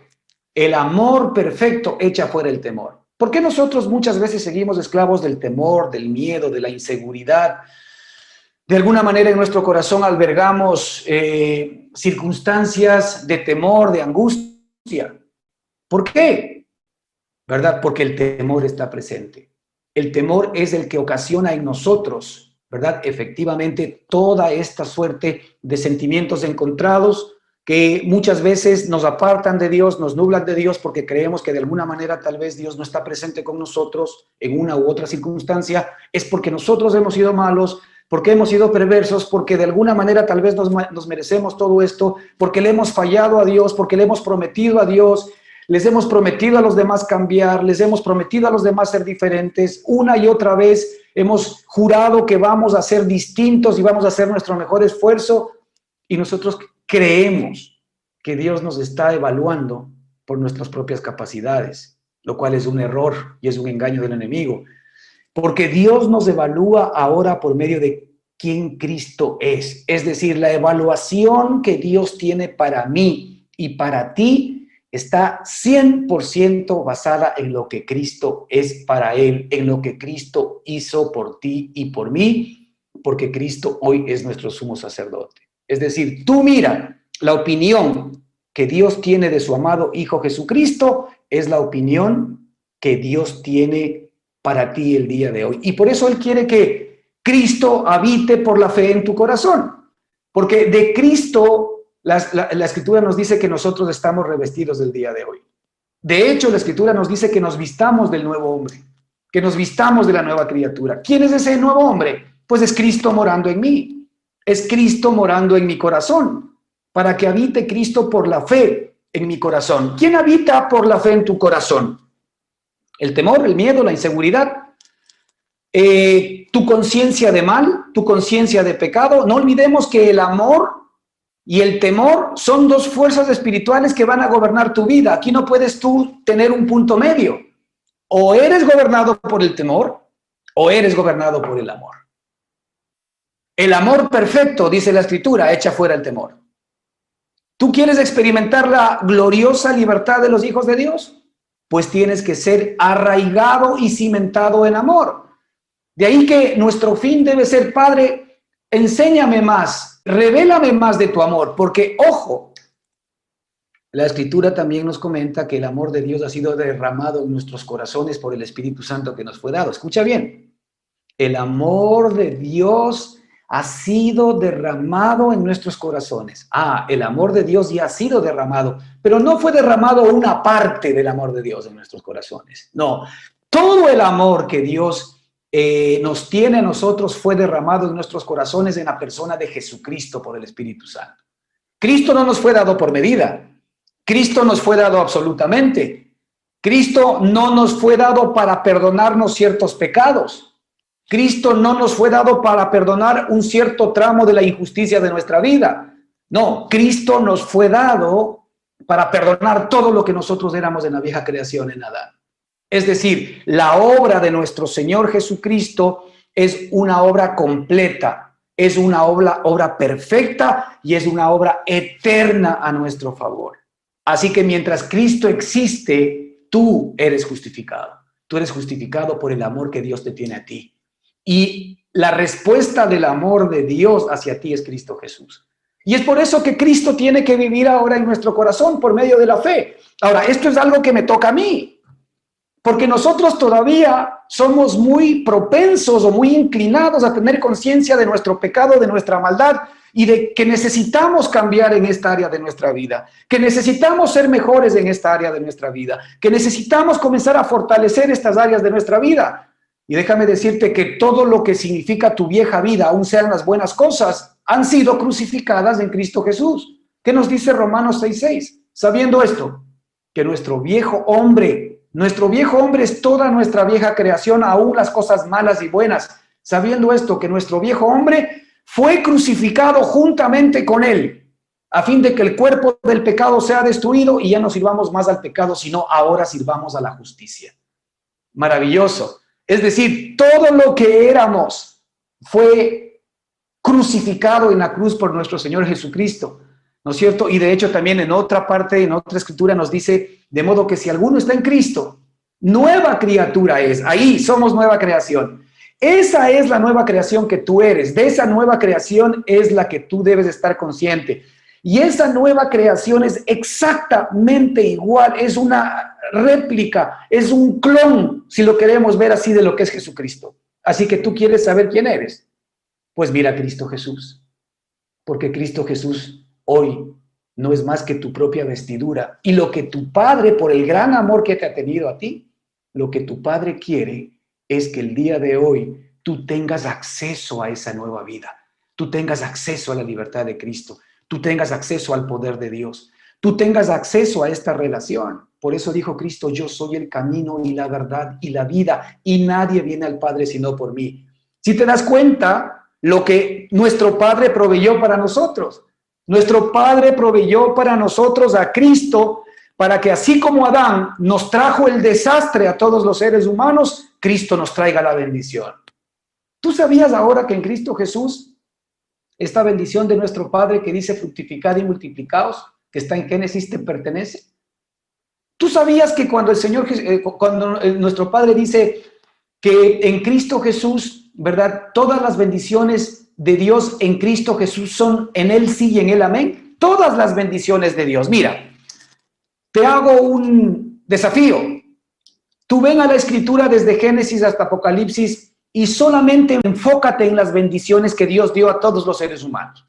El amor perfecto echa fuera el temor. ¿Por qué nosotros muchas veces seguimos esclavos del temor, del miedo, de la inseguridad? De alguna manera en nuestro corazón albergamos circunstancias de temor, de angustia. ¿Por qué? ¿Verdad? Porque el temor está presente. El temor es el que ocasiona en nosotros, ¿verdad? Efectivamente, toda esta suerte de sentimientos encontrados que muchas veces nos apartan de Dios, nos nublan de Dios porque creemos que de alguna manera tal vez Dios no está presente con nosotros en una u otra circunstancia. Es porque nosotros hemos sido malos, porque hemos sido perversos, porque de alguna manera tal vez nos merecemos todo esto, porque le hemos fallado a Dios, porque le hemos prometido a Dios, les hemos prometido a los demás cambiar, les hemos prometido a los demás ser diferentes. Una y otra vez hemos jurado que vamos a ser distintos y vamos a hacer nuestro mejor esfuerzo y nosotros creemos que Dios nos está evaluando por nuestras propias capacidades, lo cual es un error y es un engaño del enemigo. Porque Dios nos evalúa ahora por medio de quién Cristo es. Es decir, la evaluación que Dios tiene para mí y para ti está 100% basada en lo que Cristo es para Él, en lo que Cristo hizo por ti y por mí, porque Cristo hoy es nuestro sumo sacerdote. Es decir, tú mira, la opinión que Dios tiene de su amado Hijo Jesucristo es la opinión que Dios tiene para ti el día de hoy. Y por eso Él quiere que Cristo habite por la fe en tu corazón. Porque de Cristo, la Escritura nos dice que nosotros estamos revestidos del día de hoy. De hecho, la Escritura nos dice que nos vistamos del nuevo hombre, que nos vistamos de la nueva criatura. ¿Quién es ese nuevo hombre? Pues es Cristo morando en mí. Es Cristo morando en mi corazón, para que habite Cristo por la fe en mi corazón. ¿Quién habita por la fe en tu corazón? El temor, el miedo, la inseguridad, tu conciencia de mal, tu conciencia de pecado. No olvidemos que el amor y el temor son dos fuerzas espirituales que van a gobernar tu vida. Aquí no puedes tú tener un punto medio. O eres gobernado por el temor o eres gobernado por el amor. El amor perfecto, dice la Escritura, echa fuera el temor. ¿Tú quieres experimentar la gloriosa libertad de los hijos de Dios? Pues tienes que ser arraigado y cimentado en amor. De ahí que nuestro fin debe ser, Padre, enséñame más, revélame más de tu amor, porque, ojo, la Escritura también nos comenta que el amor de Dios ha sido derramado en nuestros corazones por el Espíritu Santo que nos fue dado. Escucha bien, el amor de Dios ha sido derramado en nuestros corazones. El amor de Dios ya ha sido derramado, pero no fue derramado una parte del amor de Dios en nuestros corazones. No, Todo el amor que Dios nos tiene a nosotros fue derramado en nuestros corazones en la persona de Jesucristo por el Espíritu Santo. Cristo no nos fue dado por medida. Cristo nos fue dado absolutamente. Cristo no nos fue dado para perdonarnos ciertos pecados. Cristo no nos fue dado para perdonar un cierto tramo de la injusticia de nuestra vida. No, Cristo nos fue dado para perdonar todo lo que nosotros éramos en la vieja creación en Adán. Es decir, la obra de nuestro Señor Jesucristo es una obra completa, es una obra perfecta y es una obra eterna a nuestro favor. Así que mientras Cristo existe, tú eres justificado. Tú eres justificado por el amor que Dios te tiene a ti. Y la respuesta del amor de Dios hacia ti es Cristo Jesús. Y es por eso que Cristo tiene que vivir ahora en nuestro corazón por medio de la fe. Ahora, esto es algo que me toca a mí. Porque nosotros todavía somos muy propensos o muy inclinados a tener conciencia de nuestro pecado, de nuestra maldad y de que necesitamos cambiar en esta área de nuestra vida, que necesitamos ser mejores en esta área de nuestra vida, que necesitamos comenzar a fortalecer estas áreas de nuestra vida. Y déjame decirte que todo lo que significa tu vieja vida, aun sean las buenas cosas, han sido crucificadas en Cristo Jesús. ¿Qué nos dice Romanos 6:6? Sabiendo esto, que nuestro viejo hombre es toda nuestra vieja creación, aún las cosas malas y buenas. Sabiendo esto, que nuestro viejo hombre fue crucificado juntamente con él, a fin de que el cuerpo del pecado sea destruido y ya no sirvamos más al pecado, sino ahora sirvamos a la justicia. Maravilloso. Es decir, todo lo que éramos fue crucificado en la cruz por nuestro Señor Jesucristo, ¿no es cierto? Y de hecho también en otra parte, en otra escritura nos dice, de modo que si alguno está en Cristo, nueva criatura es. Ahí somos nueva creación. Esa es la nueva creación que tú eres. De esa nueva creación es la que tú debes estar consciente. Y esa nueva creación es exactamente igual, es una réplica, es un clon, si lo queremos ver así, de lo que es Jesucristo. Así que tú quieres saber quién eres. Pues mira a Cristo Jesús, porque Cristo Jesús hoy no es más que tu propia vestidura. Y lo que tu Padre, por el gran amor que te ha tenido a ti, lo que tu Padre quiere es que el día de hoy tú tengas acceso a esa nueva vida, tú tengas acceso a la libertad de Cristo, tú tengas acceso al poder de Dios, tú tengas acceso a esta relación. Por eso dijo Cristo, yo soy el camino y la verdad y la vida, y nadie viene al Padre sino por mí. Si te das cuenta, lo que nuestro Padre proveyó para nosotros. Nuestro Padre proveyó para nosotros a Cristo, para que así como Adán nos trajo el desastre a todos los seres humanos, Cristo nos traiga la bendición. ¿Tú sabías ahora que en Cristo Jesús, esta bendición de nuestro Padre que dice fructificad y multiplicaos, que está en Génesis, te pertenece? ¿Tú sabías que cuando nuestro Padre dice que en Cristo Jesús, ¿verdad? Todas las bendiciones de Dios en Cristo Jesús son en Él sí y en Él amén. Todas las bendiciones de Dios. Mira, te hago un desafío. Tú ven a la Escritura desde Génesis hasta Apocalipsis y solamente enfócate en las bendiciones que Dios dio a todos los seres humanos.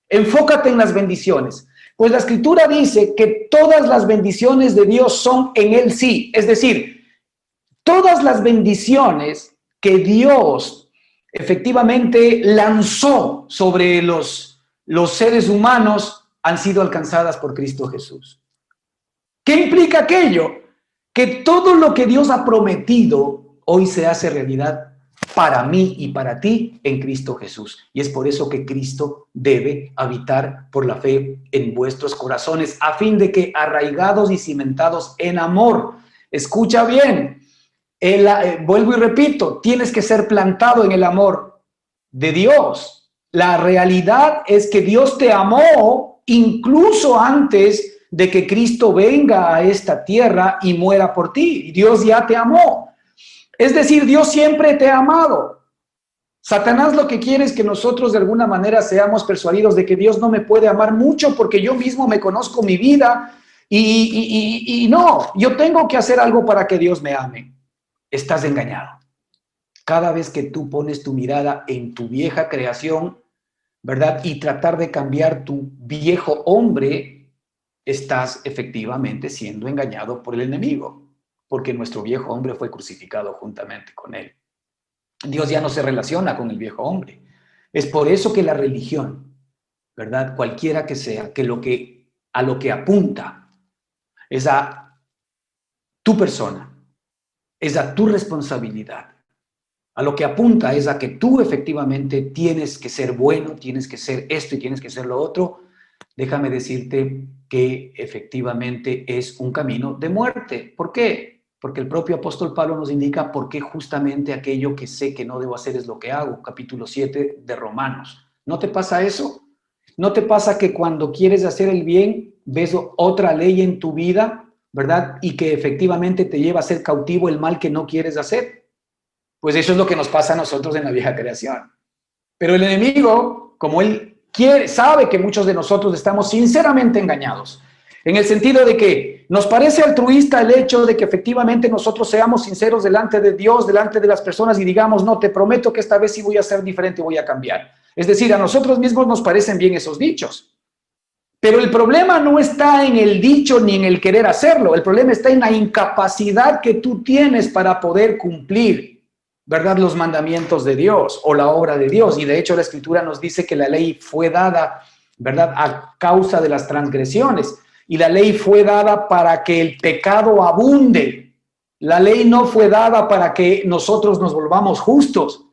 Enfócate en las bendiciones. Pues la Escritura dice que todas las bendiciones de Dios son en Él sí. Es decir, todas las bendiciones que Dios efectivamente lanzó sobre los seres humanos han sido alcanzadas por Cristo Jesús. ¿Qué implica aquello? Que todo lo que Dios ha prometido hoy se hace realidad para mí y para ti en Cristo Jesús. Y es por eso que Cristo debe habitar por la fe en vuestros corazones, a fin de que arraigados y cimentados en amor, escucha bien, vuelvo y repito, tienes que ser plantado en el amor de Dios. La realidad es que Dios te amó incluso antes de que Cristo venga a esta tierra y muera por ti. Dios ya te amó. Es decir, Dios siempre te ha amado. Satanás lo que quiere es que nosotros de alguna manera seamos persuadidos de que Dios no me puede amar mucho porque yo mismo me conozco mi vida y no, yo tengo que hacer algo para que Dios me ame. Estás engañado. Cada vez que tú pones tu mirada en tu vieja creación, ¿verdad? Y tratar de cambiar tu viejo hombre, estás efectivamente siendo engañado por el enemigo. porque nuestro viejo hombre fue crucificado juntamente con él. Dios ya no se relaciona con el viejo hombre. Es por eso que la religión, ¿verdad? Cualquiera que sea, a lo que apunta es a tu persona, es a tu responsabilidad. A lo que apunta es a que tú efectivamente tienes que ser bueno, tienes que ser esto y tienes que ser lo otro. Déjame decirte que efectivamente es un camino de muerte. ¿Por qué? Porque el propio apóstol Pablo nos indica por qué justamente aquello que sé que no debo hacer es lo que hago. Capítulo 7 de Romanos. ¿No te pasa eso? ¿No te pasa que cuando quieres hacer el bien, ves otra ley en tu vida, ¿verdad? Y que efectivamente te lleva a ser cautivo el mal que no quieres hacer? Pues eso es lo que nos pasa a nosotros en la vieja creación. Pero el enemigo, como él sabe que muchos de nosotros estamos sinceramente engañados, en el sentido de que nos parece altruista el hecho de que efectivamente nosotros seamos sinceros delante de Dios, delante de las personas y digamos, no, te prometo que esta vez sí voy a ser diferente, voy a cambiar. Es decir, a nosotros mismos nos parecen bien esos dichos. Pero el problema no está en el dicho ni en el querer hacerlo. El problema está en la incapacidad que tú tienes para poder cumplir, ¿verdad?, los mandamientos de Dios o la obra de Dios. Y de hecho la Escritura nos dice que la ley fue dada, ¿verdad?, a causa de las transgresiones. Y la ley fue dada para que el pecado abunde. La ley no fue dada para que nosotros nos volvamos justos,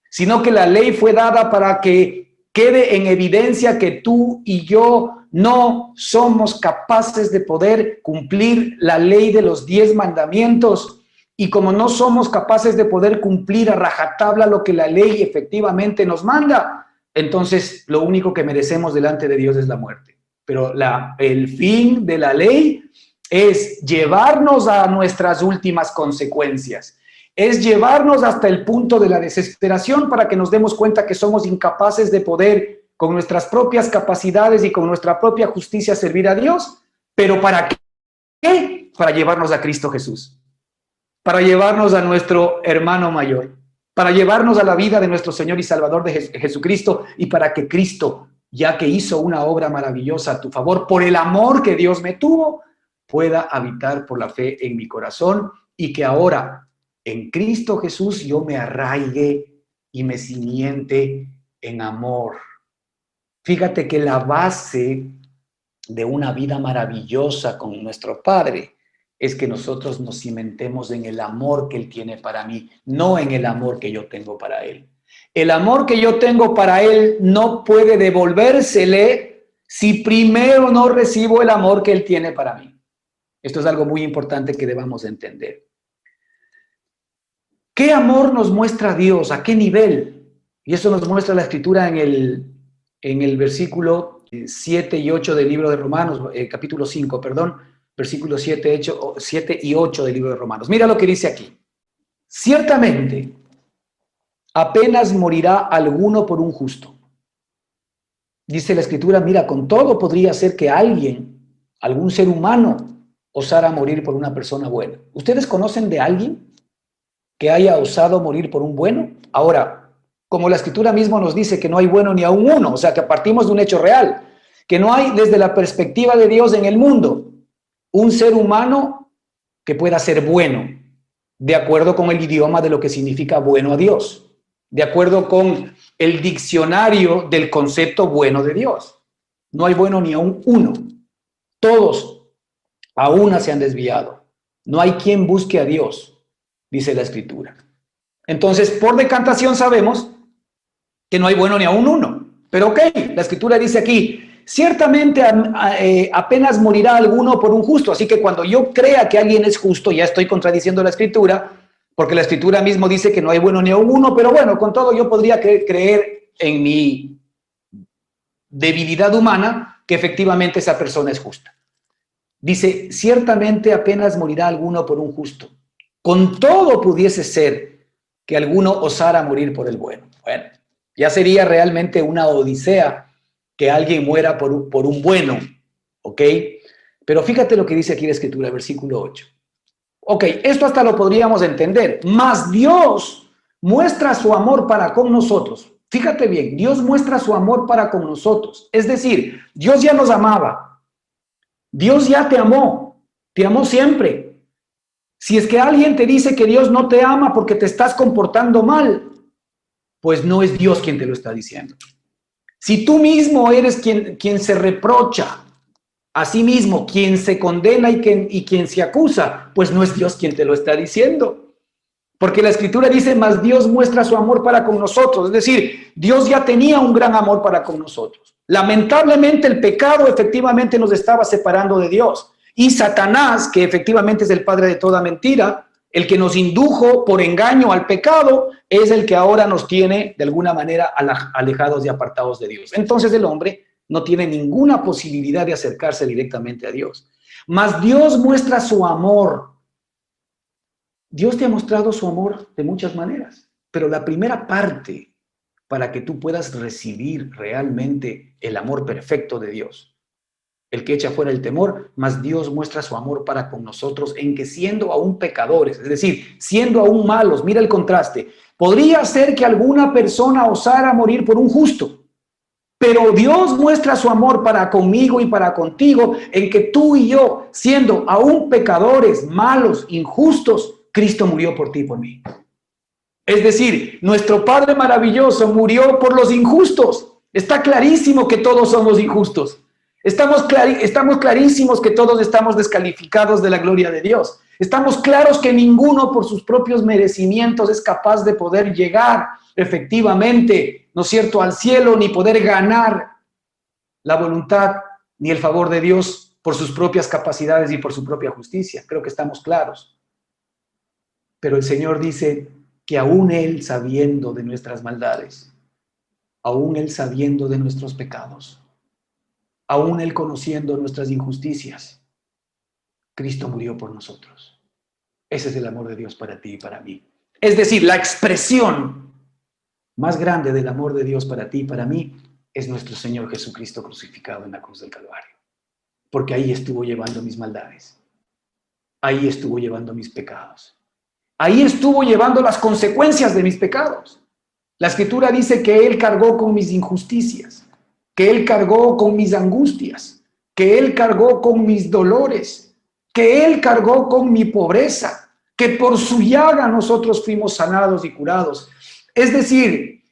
sino que la ley fue dada para que quede en evidencia que tú y yo no somos capaces de poder cumplir la ley de los 10 mandamientos. Y como no somos capaces de poder cumplir a rajatabla lo que la ley efectivamente nos manda, entonces lo único que merecemos delante de Dios es la muerte. Pero el fin de la ley es llevarnos a nuestras últimas consecuencias. Es llevarnos hasta el punto de la desesperación para que nos demos cuenta que somos incapaces de poder, con nuestras propias capacidades y con nuestra propia justicia, servir a Dios. ¿Pero para qué? Para llevarnos a Cristo Jesús, para llevarnos a nuestro hermano mayor, para llevarnos a la vida de nuestro Señor y Salvador de Jesucristo, y para que Cristo, ya que hizo una obra maravillosa a tu favor, por el amor que Dios me tuvo, pueda habitar por la fe en mi corazón, y que ahora en Cristo Jesús yo me arraigue y me cimiente en amor. Fíjate que la base de una vida maravillosa con nuestro Padre es que nosotros nos cimentemos en el amor que Él tiene para mí, no en el amor que yo tengo para Él. El amor que yo tengo para Él no puede devolvérsele si primero no recibo el amor que Él tiene para mí. Esto es algo muy importante que debamos entender. ¿Qué amor nos muestra Dios? ¿A qué nivel? Y eso nos muestra la Escritura en el versículo 7 y 8 del libro de Romanos, capítulo 5, perdón, versículos 7 y 8 del libro de Romanos. Mira lo que dice aquí. Ciertamente, apenas morirá alguno por un justo. Dice la Escritura, mira, con todo podría ser que algún ser humano, osara morir por una persona buena. ¿Ustedes conocen de alguien que haya osado morir por un bueno? Ahora, como la Escritura mismo nos dice que no hay bueno ni aun uno, o sea, que partimos de un hecho real, que no hay desde la perspectiva de Dios en el mundo un ser humano que pueda ser bueno, de acuerdo con el idioma de lo que significa bueno a Dios, de acuerdo con el diccionario del concepto bueno de Dios. No hay bueno ni aun uno. Todos a una se han desviado. No hay quien busque a Dios, dice la Escritura. Entonces, por decantación sabemos que no hay bueno ni aun uno. Pero ok, la Escritura dice aquí, ciertamente apenas morirá alguno por un justo. Así que cuando yo crea que alguien es justo, ya estoy contradiciendo la Escritura, porque la Escritura mismo dice que no hay bueno ni aun uno, pero bueno, con todo yo podría creer en mi debilidad humana que efectivamente esa persona es justa. Dice, ciertamente apenas morirá alguno por un justo. Con todo pudiese ser que alguno osara morir por el bueno. Bueno, ya sería realmente una odisea que alguien muera por un bueno, ¿ok? Pero fíjate lo que dice aquí la Escritura, versículo 8. Ok, esto hasta lo podríamos entender. Mas Dios muestra su amor para con nosotros. Fíjate bien, Dios muestra su amor para con nosotros. Es decir, Dios ya nos amaba. Dios ya te amó siempre. Si es que alguien te dice que Dios no te ama porque te estás comportando mal, pues no es Dios quien te lo está diciendo. Si tú mismo eres quien se reprocha a sí mismo, quien se condena y quien se acusa, pues no es Dios quien te lo está diciendo. Porque la Escritura dice, mas Dios muestra su amor para con nosotros. Es decir, Dios ya tenía un gran amor para con nosotros. Lamentablemente el pecado efectivamente nos estaba separando de Dios. Y Satanás, que efectivamente es el padre de toda mentira, el que nos indujo por engaño al pecado, es el que ahora nos tiene de alguna manera alejados y apartados de Dios. Entonces el hombre no tiene ninguna posibilidad de acercarse directamente a Dios. Mas Dios muestra su amor. Dios te ha mostrado su amor de muchas maneras, pero la primera parte para que tú puedas recibir realmente el amor perfecto de Dios, el que echa fuera el temor, mas Dios muestra su amor para con nosotros en que siendo aún pecadores, es decir, siendo aún malos, mira el contraste, podría ser que alguna persona osara morir por un justo, pero Dios muestra su amor para conmigo y para contigo en que tú y yo, siendo aún pecadores, malos, injustos, Cristo murió por ti y por mí. Es decir, nuestro Padre maravilloso murió por los injustos. Está clarísimo que todos somos injustos. Estamos clarísimos que todos estamos descalificados de la gloria de Dios. Estamos claros que ninguno por sus propios merecimientos es capaz de poder llegar efectivamente, ¿no es cierto?, al cielo, ni poder ganar la voluntad ni el favor de Dios por sus propias capacidades y por su propia justicia. Creo que estamos claros. Pero el Señor dice que aún Él sabiendo de nuestras maldades, aún Él sabiendo de nuestros pecados, aún Él conociendo nuestras injusticias, Cristo murió por nosotros. Ese es el amor de Dios para ti y para mí. Es decir, la expresión más grande del amor de Dios para ti y para mí es nuestro Señor Jesucristo crucificado en la cruz del Calvario. Porque ahí estuvo llevando mis maldades. Ahí estuvo llevando mis pecados. Ahí estuvo llevando las consecuencias de mis pecados. La Escritura dice que Él cargó con mis injusticias, que Él cargó con mis angustias, que Él cargó con mis dolores, que Él cargó con mi pobreza, que por su llaga nosotros fuimos sanados y curados. Es decir,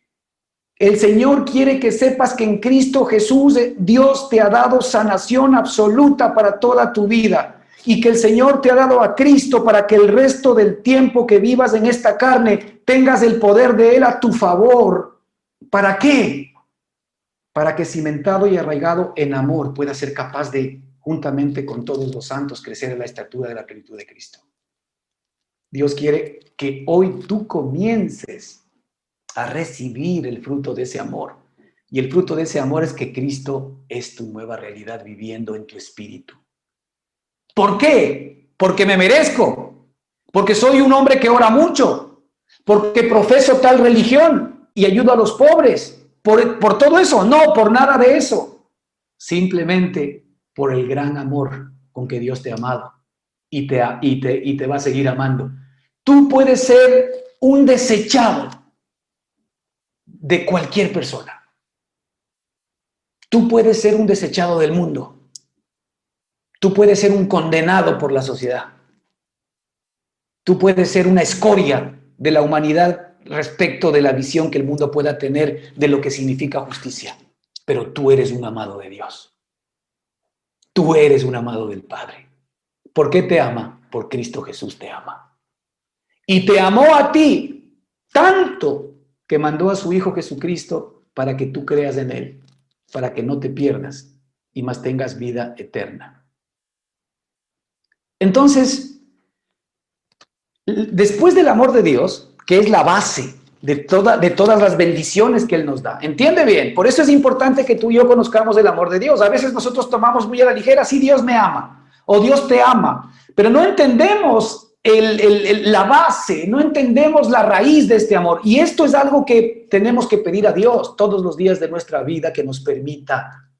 el Señor quiere que sepas que en Cristo Jesús Dios te ha dado sanación absoluta para toda tu vida. Y que el Señor te ha dado a Cristo para que el resto del tiempo que vivas en esta carne tengas el poder de Él a tu favor. ¿Para qué? Para que cimentado y arraigado en amor puedas ser capaz de, juntamente con todos los santos, crecer en la estatura de la plenitud de Cristo. Dios quiere que hoy tú comiences a recibir el fruto de ese amor. Y el fruto de ese amor es que Cristo es tu nueva realidad viviendo en tu espíritu. ¿Por qué? Porque me merezco, porque soy un hombre que ora mucho, porque profeso tal religión y ayudo a los pobres. Por todo eso, no, por nada de eso. Simplemente por el gran amor con que Dios te ha amado y te va a seguir amando. Tú puedes ser un desechado de cualquier persona. Tú puedes ser un desechado del mundo. Tú puedes ser un condenado por la sociedad. Tú puedes ser una escoria de la humanidad respecto de la visión que el mundo pueda tener de lo que significa justicia. Pero tú eres un amado de Dios. Tú eres un amado del Padre. ¿Por qué te ama? Por Cristo Jesús te ama. Y te amó a ti tanto que mandó a su Hijo Jesucristo para que tú creas en Él, para que no te pierdas y más tengas vida eterna. Entonces, después del amor de Dios, que es la base de todas las bendiciones que Él nos da, entiende bien, por eso es importante que tú y yo conozcamos el amor de Dios. A veces nosotros tomamos muy a la ligera, sí, Dios me ama, o Dios te ama, pero no entendemos la base, no entendemos la raíz de este amor. Y esto es algo que tenemos que pedir a Dios todos los días de nuestra vida, que nos permita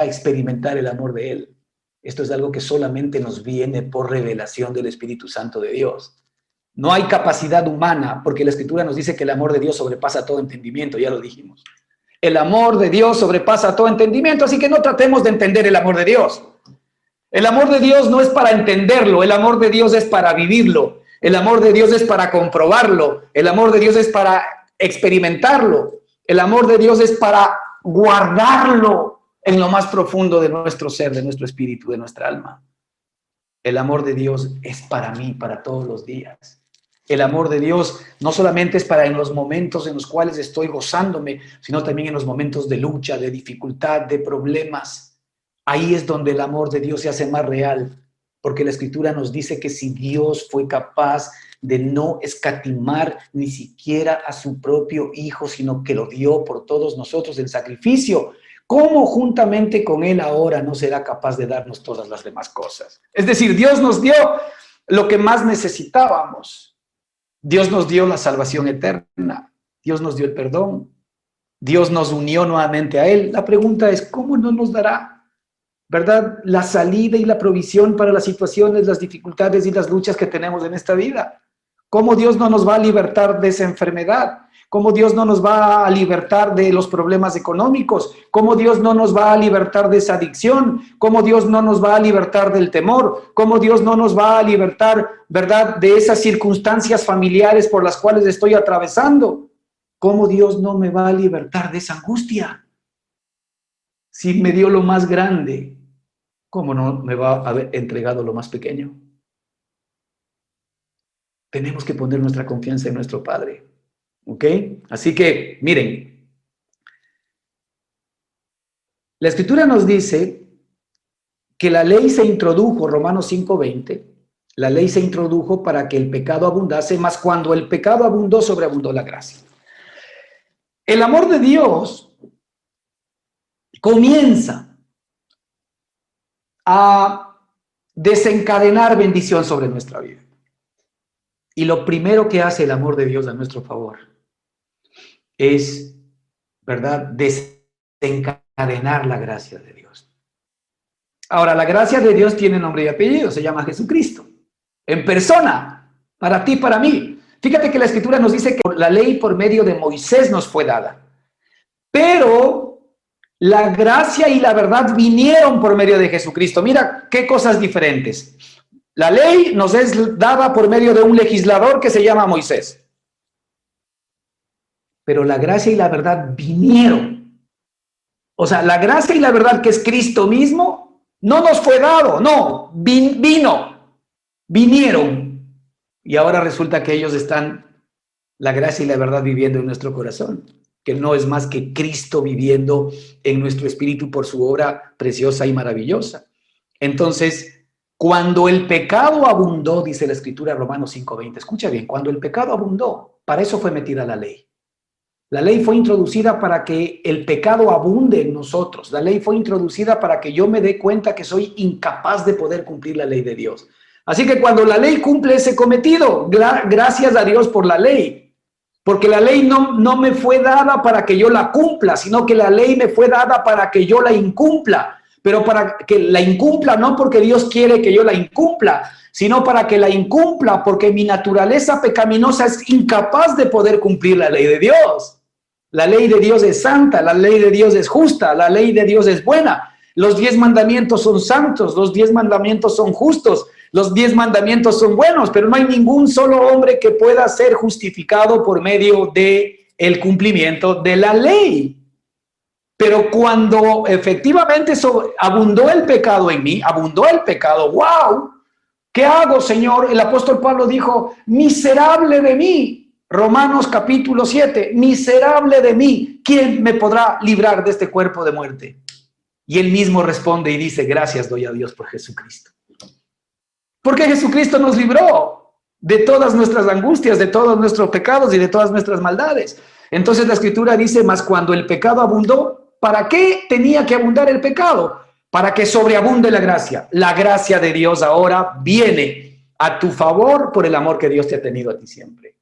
experimentar el amor de Él. Esto es algo que solamente nos viene por revelación del Espíritu Santo de Dios. No hay capacidad humana, porque la Escritura nos dice que el amor de Dios sobrepasa todo entendimiento, ya lo dijimos. El amor de Dios sobrepasa todo entendimiento, así que no tratemos de entender el amor de Dios. El amor de Dios no es para entenderlo, el amor de Dios es para vivirlo, el amor de Dios es para comprobarlo, el amor de Dios es para experimentarlo, el amor de Dios es para guardarlo en lo más profundo de nuestro ser, de nuestro espíritu, de nuestra alma. El amor de Dios es para mí, para todos los días. El amor de Dios no solamente es para en los momentos en los cuales estoy gozándome, sino también en los momentos de lucha, de dificultad, de problemas. Ahí es donde el amor de Dios se hace más real, porque la Escritura nos dice que si Dios fue capaz de no escatimar ni siquiera a su propio Hijo, sino que lo dio por todos nosotros en sacrificio, ¿cómo juntamente con Él ahora no será capaz de darnos todas las demás cosas? Es decir, Dios nos dio lo que más necesitábamos. Dios nos dio la salvación eterna. Dios nos dio el perdón. Dios nos unió nuevamente a Él. La pregunta es, ¿cómo no nos dará, verdad, la salida y la provisión para las situaciones, las dificultades y las luchas que tenemos en esta vida? ¿Cómo Dios no nos va a libertar de esa enfermedad? ¿Cómo Dios no nos va a libertar de los problemas económicos? ¿Cómo Dios no nos va a libertar de esa adicción? ¿Cómo Dios no nos va a libertar del temor? ¿Cómo Dios no nos va a libertar, verdad, de esas circunstancias familiares por las cuales estoy atravesando? ¿Cómo Dios no me va a libertar de esa angustia? Si me dio lo más grande, ¿cómo no me va a haber entregado lo más pequeño? Tenemos que poner nuestra confianza en nuestro Padre. ¿Ok? Así que, miren, la Escritura nos dice que la ley se introdujo, Romanos 5:20, la ley se introdujo para que el pecado abundase, mas cuando el pecado abundó, sobreabundó la gracia. El amor de Dios comienza a desencadenar bendición sobre nuestra vida. Y lo primero que hace el amor de Dios a nuestro favor es, ¿verdad?, desencadenar la gracia de Dios. Ahora, la gracia de Dios tiene nombre y apellido, se llama Jesucristo, en persona, para ti, para mí. Fíjate que la Escritura nos dice que la ley por medio de Moisés nos fue dada, pero la gracia y la verdad vinieron por medio de Jesucristo. Mira qué cosas diferentes. La ley nos es dada por medio de un legislador que se llama Moisés, pero la gracia y la verdad vinieron. O sea, la gracia y la verdad, que es Cristo mismo, no nos fue dado, no, vinieron. Y ahora resulta que ellos están, la gracia y la verdad, viviendo en nuestro corazón, que no es más que Cristo viviendo en nuestro espíritu por su obra preciosa y maravillosa. Entonces, cuando el pecado abundó, dice la Escritura, Romanos 5:20, escucha bien, cuando el pecado abundó, para eso fue metida la ley. La ley fue introducida para que el pecado abunde en nosotros. La ley fue introducida para que yo me dé cuenta que soy incapaz de poder cumplir la ley de Dios. Así que cuando la ley cumple ese cometido, gracias a Dios por la ley. Porque la ley no me fue dada para que yo la cumpla, sino que la ley me fue dada para que yo la incumpla. Pero para que la incumpla no porque Dios quiere que yo la incumpla, sino para que la incumpla porque mi naturaleza pecaminosa es incapaz de poder cumplir la ley de Dios. La ley de Dios es santa, la ley de Dios es justa, la ley de Dios es buena. Los 10 mandamientos son santos, los 10 mandamientos son justos, los 10 mandamientos son buenos, pero no hay ningún solo hombre que pueda ser justificado por medio de el cumplimiento de la ley. Pero cuando efectivamente abundó el pecado en mí, abundó el pecado, ¡wow! ¿Qué hago, Señor? El apóstol Pablo dijo, miserable de mí. Romanos capítulo 7, miserable de mí, ¿quién me podrá librar de este cuerpo de muerte? Y él mismo responde y dice, gracias doy a Dios por Jesucristo. Porque Jesucristo nos libró de todas nuestras angustias, de todos nuestros pecados y de todas nuestras maldades. Entonces la Escritura dice, mas cuando el pecado abundó, ¿para qué tenía que abundar el pecado? Para que sobreabunde la gracia. La gracia de Dios ahora viene a tu favor por el amor que Dios te ha tenido a ti siempre.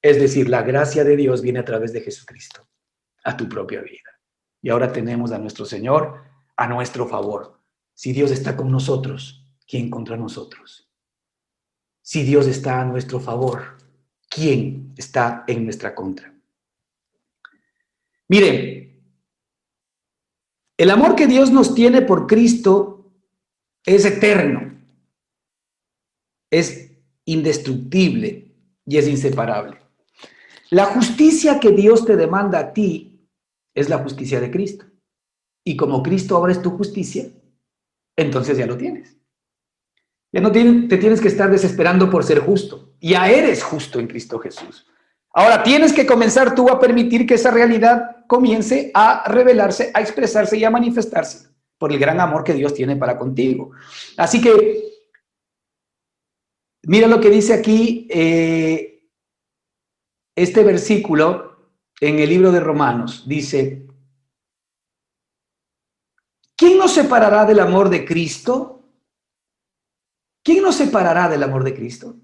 Es decir, la gracia de Dios viene a través de Jesucristo a tu propia vida. Y ahora tenemos a nuestro Señor a nuestro favor. Si Dios está con nosotros, ¿quién contra nosotros? Si Dios está a nuestro favor, ¿quién está en nuestra contra? Miren, el amor que Dios nos tiene por Cristo es eterno, es indestructible y es inseparable. La justicia que Dios te demanda a ti es la justicia de Cristo. Y como Cristo ahora es tu justicia, entonces ya lo tienes. Ya no te tienes que estar desesperando por ser justo. Ya eres justo en Cristo Jesús. Ahora tienes que comenzar tú a permitir que esa realidad comience a revelarse, a expresarse y a manifestarse por el gran amor que Dios tiene para contigo. Así que, mira lo que dice aquí este versículo en el libro de Romanos. Dice, ¿quién nos separará del amor de Cristo? ¿Quién nos separará del amor de Cristo?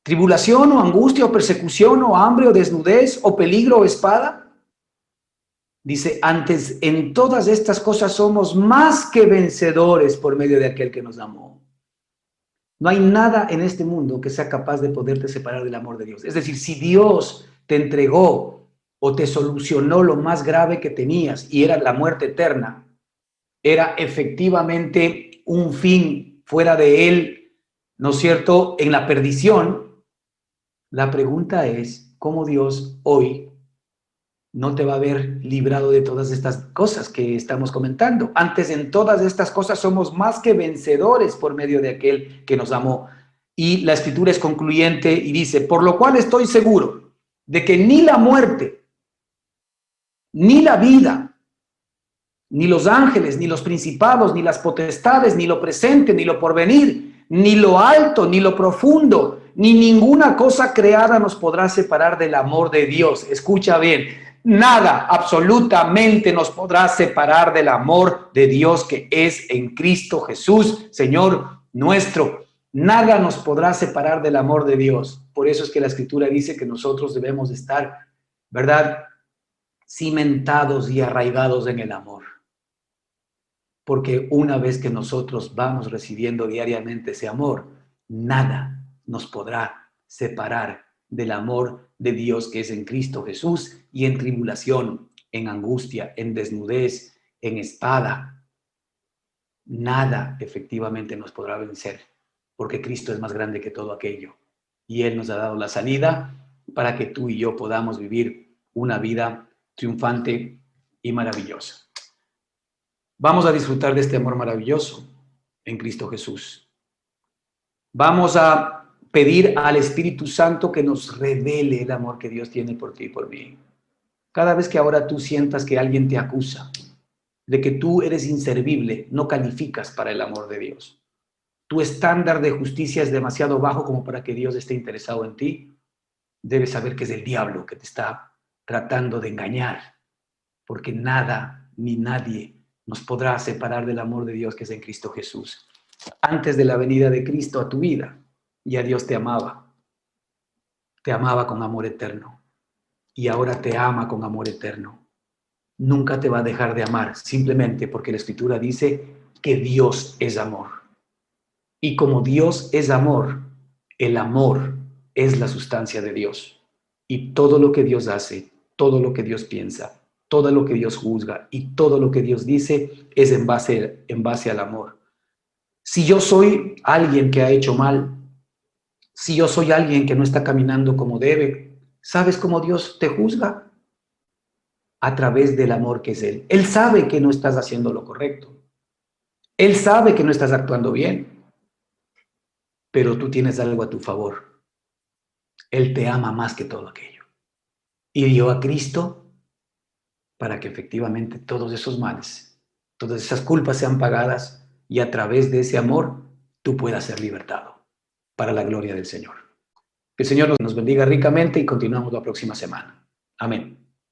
¿Tribulación o angustia o persecución o hambre o desnudez o peligro o espada? Dice, antes en todas estas cosas somos más que vencedores por medio de aquel que nos amó. No hay nada en este mundo que sea capaz de poderte separar del amor de Dios. Es decir, si Dios te entregó o te solucionó lo más grave que tenías y era la muerte eterna, era efectivamente un fin fuera de él, ¿no es cierto?, en la perdición. La pregunta es, ¿cómo Dios hoy no te va a haber librado de todas estas cosas que estamos comentando? Antes en todas estas cosas somos más que vencedores por medio de aquel que nos amó. Y la escritura es concluyente y dice, por lo cual estoy seguro de que ni la muerte, ni la vida, ni los ángeles, ni los principados, ni las potestades, ni lo presente, ni lo porvenir, ni lo alto, ni lo profundo, ni ninguna cosa creada nos podrá separar del amor de Dios. Escucha bien, nada absolutamente nos podrá separar del amor de Dios que es en Cristo Jesús, Señor nuestro. Nada nos podrá separar del amor de Dios. Por eso es que la Escritura dice que nosotros debemos estar, ¿verdad?, cimentados y arraigados en el amor. Porque una vez que nosotros vamos recibiendo diariamente ese amor, nada nos podrá separar del amor de Dios que es en Cristo Jesús, y en tribulación, en angustia, en desnudez, en espada. Nada efectivamente nos podrá vencer, porque Cristo es más grande que todo aquello. Y Él nos ha dado la salida para que tú y yo podamos vivir una vida triunfante y maravillosa. Vamos a disfrutar de este amor maravilloso en Cristo Jesús. Vamos a pedir al Espíritu Santo que nos revele el amor que Dios tiene por ti y por mí. Cada vez que ahora tú sientas que alguien te acusa de que tú eres inservible, no calificas para el amor de Dios. Tu estándar de justicia es demasiado bajo como para que Dios esté interesado en ti. Debes saber que es el diablo que te está tratando de engañar, porque nada ni nadie nos podrá separar del amor de Dios que es en Cristo Jesús. Antes de la venida de Cristo a tu vida, ya Dios te amaba con amor eterno, y ahora te ama con amor eterno. Nunca te va a dejar de amar, simplemente porque la Escritura dice que Dios es amor. Y como Dios es amor, el amor es la sustancia de Dios. Y todo lo que Dios hace, todo lo que Dios piensa, todo lo que Dios juzga y todo lo que Dios dice es en base al amor. Si yo soy alguien que ha hecho mal, si yo soy alguien que no está caminando como debe, ¿sabes cómo Dios te juzga? A través del amor que es Él. Él sabe que no estás haciendo lo correcto. Él sabe que no estás actuando bien, pero tú tienes algo a tu favor. Él te ama más que todo aquello. Y dio a Cristo para que efectivamente todos esos males, todas esas culpas sean pagadas, y a través de ese amor tú puedas ser libertado para la gloria del Señor. Que el Señor nos bendiga ricamente y continuamos la próxima semana. Amén.